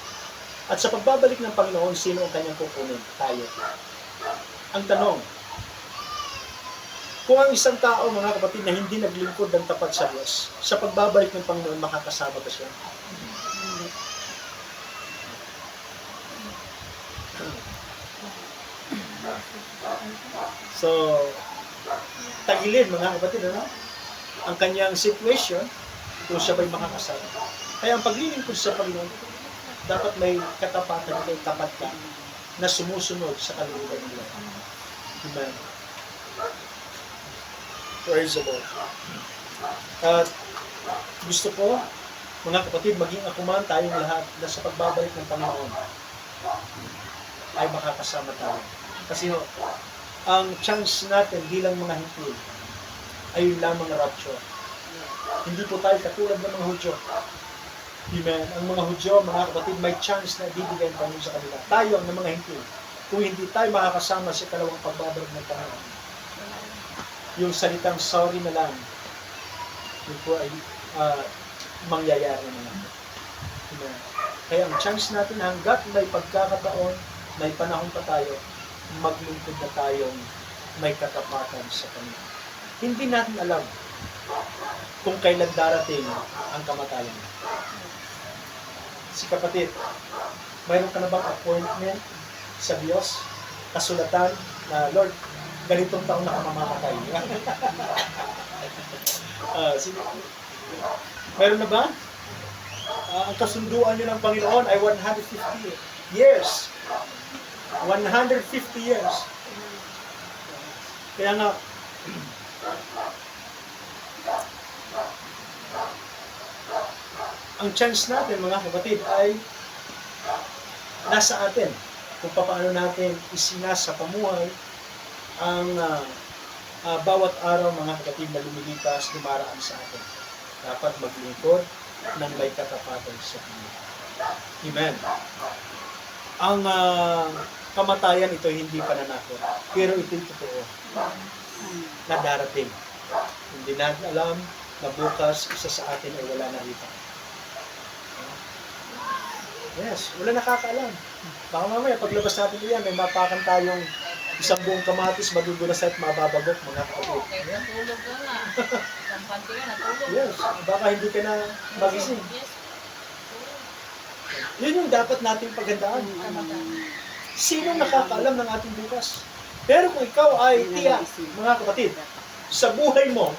At sa pagbabalik ng Panginoon, sino ang kanyang kukunin? Tayo. Ang tanong, kung ang isang tao, mga kapatid, na hindi naglingkod ng tapat sa Diyos, sa pagbabalik ng Panginoon, makakasama ba siya? So, tagilid, mga kapatid, ano? Ang kanyang situation, kung siya ba'y makakasama. Kaya ang paglilingkod sa Panginoon, dapat may katapatan, may tapat ka na sumusunod sa kalooban nila. Amen. Praise the Lord. At gusto ko, mga kapatid, maging ako man tayong lahat na sa pagbabalik ng Panginoon ay makakasama tayo. Kasi ang chance natin bilang mga hipil ay yun lamang rapture. Hindi po tayo katulad ng mga Hudyo. Amen. Ang mga Hudyo, mga kapatid, may chance na bibigyan pa sa kanila. Tayo ang mga hipil. Kung hindi tayo makakasama sa kalawang pagbabalik ng Panginoon, yung salitang sorry na lang, yun po ay mangyayari naman. Amen. Kaya ang chance natin hanggat may pagkakataon, may panahon pa tayo, maglingkod na tayong may katapatan sa Panginoon. Hindi natin alam kung kailan darating ang kamatayan. Si kapatid, mayroon ka na bang appointment sa Diyos? Kasulatan na, Lord, ganitong taon na ka mamamatay. Mayroon na ba? Ang kasunduan niyo ng Panginoon ay 150 years. 150 years. Kaya nga, ang chance natin, mga kapatid, ay nasa atin kung paano natin isinasa pamuhay ang bawat araw, mga kapatid, na lumilipas, dumaraan sa atin. Dapat maglingkod ng may katapatan sa Panginoon. Amen. Ang kamatayan ito hindi pananakot, pero ito'y totoo na darating. Hindi natin alam na bukas isa sa atin ay wala na rito. Yes, wala nakakaalam. Baka mamaya, paglabas natin iyan, may mapakan tayong isang buong kamatis, madudulas at mababagok, mga kapatid. Kahit natulog ka nga. Kampante ka, natulog. Yes, baka hindi ka na magising. Yes. Yun yung dapat nating paghandaan. Tama. Sino nakakaalam ng ating bukas? Pero kung ikaw ay tiyak, mga kapatid, sa buhay mo,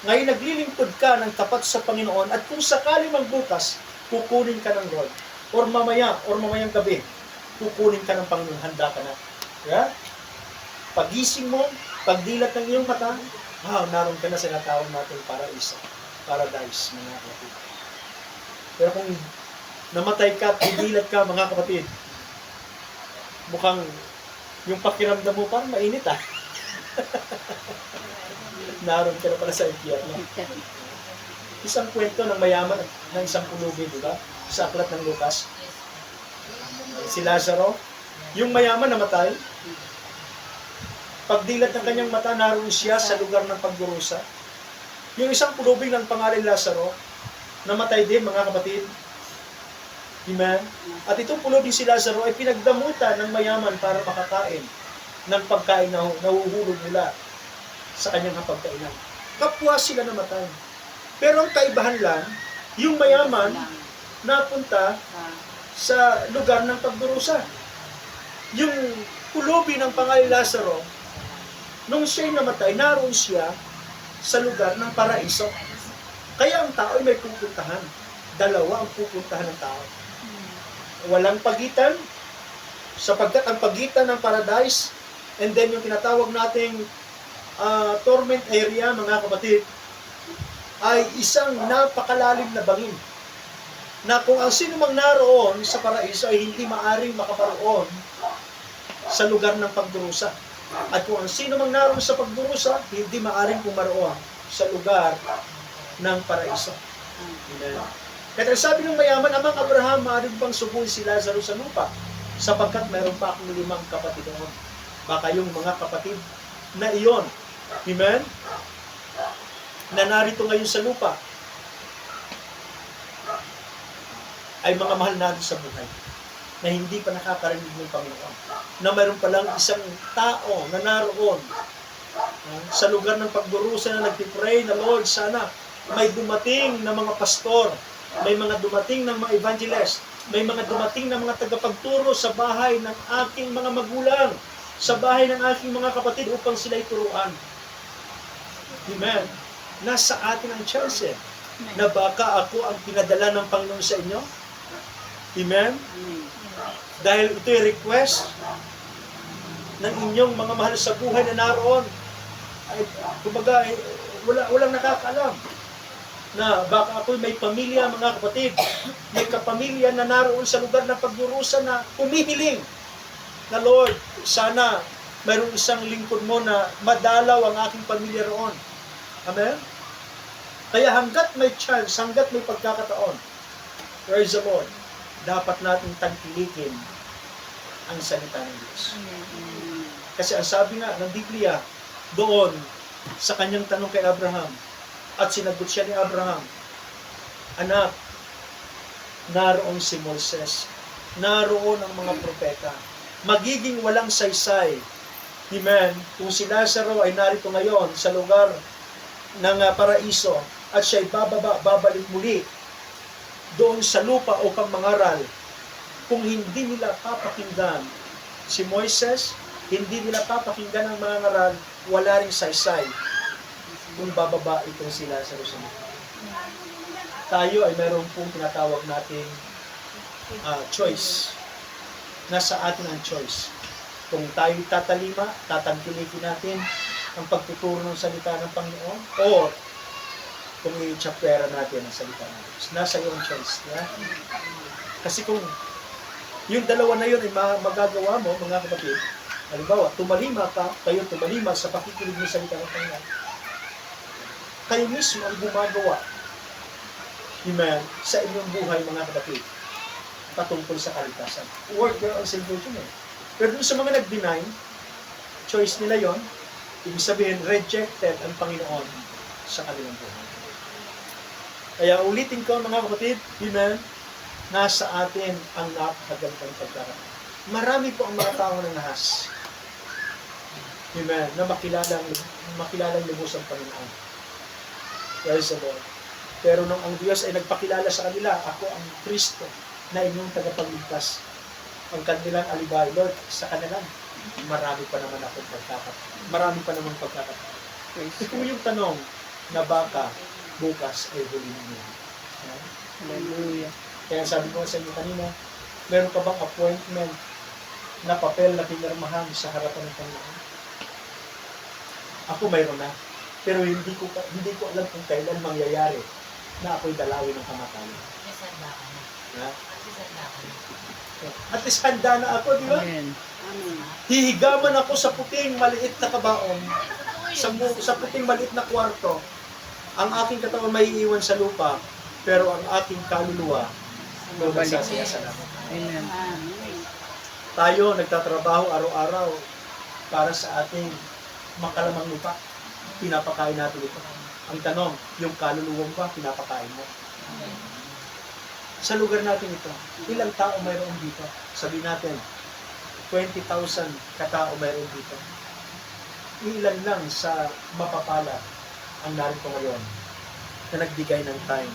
ngayon naglilingkod ka ng tapat sa Panginoon at kung sakali mang bukas, kukunin ka ng Lord. Or mamayang gabi, kukunin ka ng Panginoon, handa ka na. Yeah? Pagising mo, pagdilat ng iyong mata, naroon ka na sa natawag natin paradise, mga kapatid. Pero kung namatay ka at didilat ka, mga kapatid, mukhang yung pakiramdam mo parang mainit naroon ka na pala sa impyerno. Isang kwento ng mayaman ng isang pulubi, di ba? Sa aklat ng Lucas. Si Lazaro, yung mayaman namatay. Pagdilat ng kanyang mata, naroon siya sa lugar ng pagdurusa. Yung isang pulubi ng pangalan Lazaro, namatay din, mga kapatid. Amen? At itong pulubi si Lazaro ay pinagdamutan ng mayaman para makakain ng pagkain na nahuhulog nila sa kanyang hapagkainan. Kapwa sila namatay. Pero ang kaibahan lang, yung mayaman napunta sa lugar ng pagdurusa. Yung pulubi ng pangalan Lazaro, nung siya'y namatay, naroon siya sa lugar ng paraiso. Kaya ang tao ay may pupuntahan. Dalawa ang pupuntahan ng tao. Walang pagitan, sapagkat ang pagitan ng paradise, and then yung tinatawag nating torment area, mga kapatid, ay isang napakalalim na bangin na kung ang sino mang naroon sa paraiso ay hindi maaring makaparoon sa lugar ng pagdurusa. At kung ang sino mang naroon sa pagdurusa, hindi maaring pumaroon sa lugar ng paraiso. Amen. Kaya sabi ng mayaman, Amang Abraham, maaring bang subuhin si Lazaro sa lupa? Sapagkat mayroon pa akong 5 kapatid doon. Baka yung mga kapatid na iyon, amen, na narito ngayon sa lupa, ay mga mahal natin sa buhay, na hindi pa nakakarinig ng Panginoon. Na mayroon palang isang tao na naroon sa lugar ng pagdurusa na nagpipray na, Lord, sana may dumating na mga pastor, may mga dumating ng mga evangelist, may mga dumating na mga tagapagturo sa bahay ng aking mga magulang, sa bahay ng aking mga kapatid upang sila'y turuan. Amen. Nasa atin ang chance na baka ako ang pinadala ng Panginoon sa inyo. Amen. Dahil ito'y request ng inyong mga mahal sa buhay na naroon. Ay, kumbaga, walang nakakaalam na baka ako may pamilya, mga kapatid, may kapamilya na naroon sa lugar ng pagdurusa na humihiling na, Lord, sana mayroong isang lingkod mo na madalaw ang aking pamilya roon. Amen? Kaya hanggat may chance, hanggat may pagkakataon, praise the Lord, dapat natin tagpilikin ang salita ng Diyos. Kasi ang sabi nga ng Biblia, doon, sa kanyang tanong kay Abraham, at sinagot siya ni Abraham, anak, naroon si Moises, naroon ang mga propeta, magiging walang saysay. Amen. Kung si Lazaro ay narito ngayon sa lugar ng paraiso at siya'y babalik muli doon sa lupa upang mangaral, kung hindi nila papakinggan si Moises, hindi nila papakinggan ang mga ngaral, wala ring saysay kung bababa itong si Lazaro sa lupa. Tayo ay mayroon pong tinatawag nating choice. Nasa atin ang choice. Kung tayo tatalima, tatangkilikin natin ang pagtuturo ng salita ng Panginoon, o kung i-chapera natin ang salita ng Diyos. Nasa iyo ang choice. Yeah? Kasi kung yung dalawa na yun ay magagawa mo, mga kapatid, halimbawa, tumalima ka, kayo tumalima sa pakikinig ng salita ng Panginoon, kayo mismo ang gumagawa, amen, sa inyong buhay, mga kapatid, patungkol sa kaligtasan. Work your own salvation. Pero dun sa mga nag-deny, choice nila yon, ibig sabihin, rejected ang Panginoon sa kanilang buhay. Kaya ulitin ko, mga kapatid, amen, nasa atin ang napakagandang pagkakataon. Marami po ang mga tao na nahas. Amen. Na makilalang lubos ang Panginoon. Praise the Lord. Pero nung ang Diyos ay nagpakilala sa kanila, ako ang Kristo na inyong tagapagligtas. Ang kanilang alibay, Lord, sa kanilang, marami pa naman akong pagkakataon. Marami pa naman pagkakataon. Praise Kung God. yung tanong na baka bukas ay huli ninyo. Hallelujah. Kaya sabi ko sa inyo kanina, meron ka bang appointment na papel na pinirmahan sa harapan ng Panginoon? Ako mayroon na. Pero hindi ko alam kung kailan mangyayari na ako'y dalawin ng kamatayan. Yes, handa ka na. Ha? Yes, handa ka na. At least handa na ako, di ba? Amen. Hihigaman ako sa puting maliit na kabaong, sa puting maliit na kwarto. Ang aking katawan may iiwan sa lupa, pero ang aking kaluluwa Babalik. magsasaya sa langit. Amen. Tayo nagtatrabaho araw-araw para sa ating makalamang lupa. Pinapakain natin ito. Ang tanong, yung kaluluwa ba pinapakain mo? Sa lugar natin ito, ilang tao mayroon dito? Sabi natin, 20,000 katao mayroon dito. Ilan lang sa mapapala ang narito ngayon na nagbigay ng time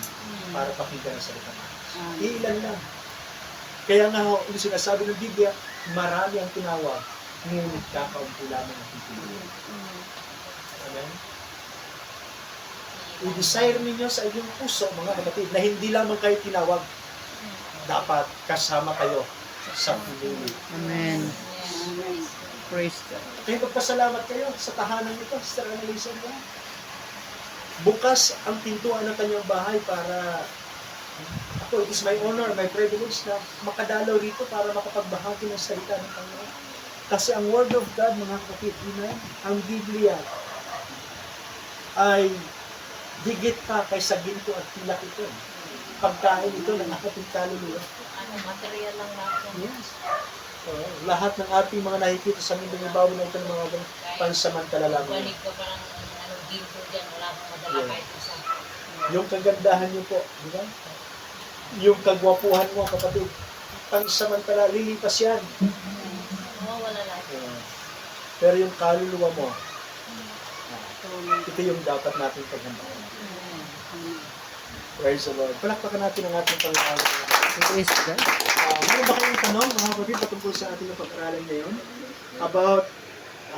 para pakinggan ang salita ng Diyos. Ilan lang. Kaya nga ho, yung sinasabi ng Biblia, marami ang tinawag, ngunit kakaunti lamang ang pipili. Amen? I-desire ninyo sa inyong puso, mga kapatid, na hindi lamang kayo tinawag, dapat kasama kayo sa pinili. Amen. Praise God. Kaya magpasalamat kayo sa tahanan nito, Sister Annalisa. Bukas ang pintuan ng kanyang bahay para ako, it is my honor, my privilege na makadalaw rito para makapagbahagi ng salita ng Panginoon. Kasi ang Word of God, mga kapatid, ang Biblia ay higit pa kaysa ginto at pilak ito. Pagkain ito ng ating kaluluwa. Ano, material lang natin. Yes. So, lahat ng ating mga nakikita sa mundong ibabaw na ito ng mga pansamantala lamang. Balik ka pa ng ginto dyan, wala akong madala Yeah. kahit isa. Yung kagandahan niyo po, di ba? Yung kagwapuhan mo, kapatid, pansamantala, lilipas yan. Mawawala lahat. Pero yung kaluluwa mo, ito yung dapat natin paghandaan. Praise the Lord. Palakpakan natin ang ating Panginoon. Praise God. Meron ba kayong tanong, mga kapatid, patungkol sa ating pag-aralan ngayon? About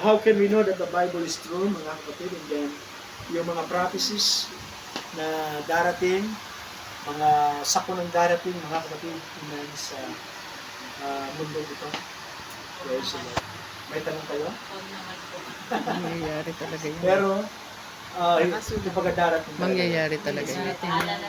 how can we know that the Bible is true, mga kapatid, and then yung mga prophecies na darating, mga sako ng darating, mga kapatid, inan sa mundo ito. Praise the Lord. May tanong kayo? Huwag naman po. Mangyayari talaga yun. Pero, yung pagdarating. Mangyayari talaga yun. Bahala na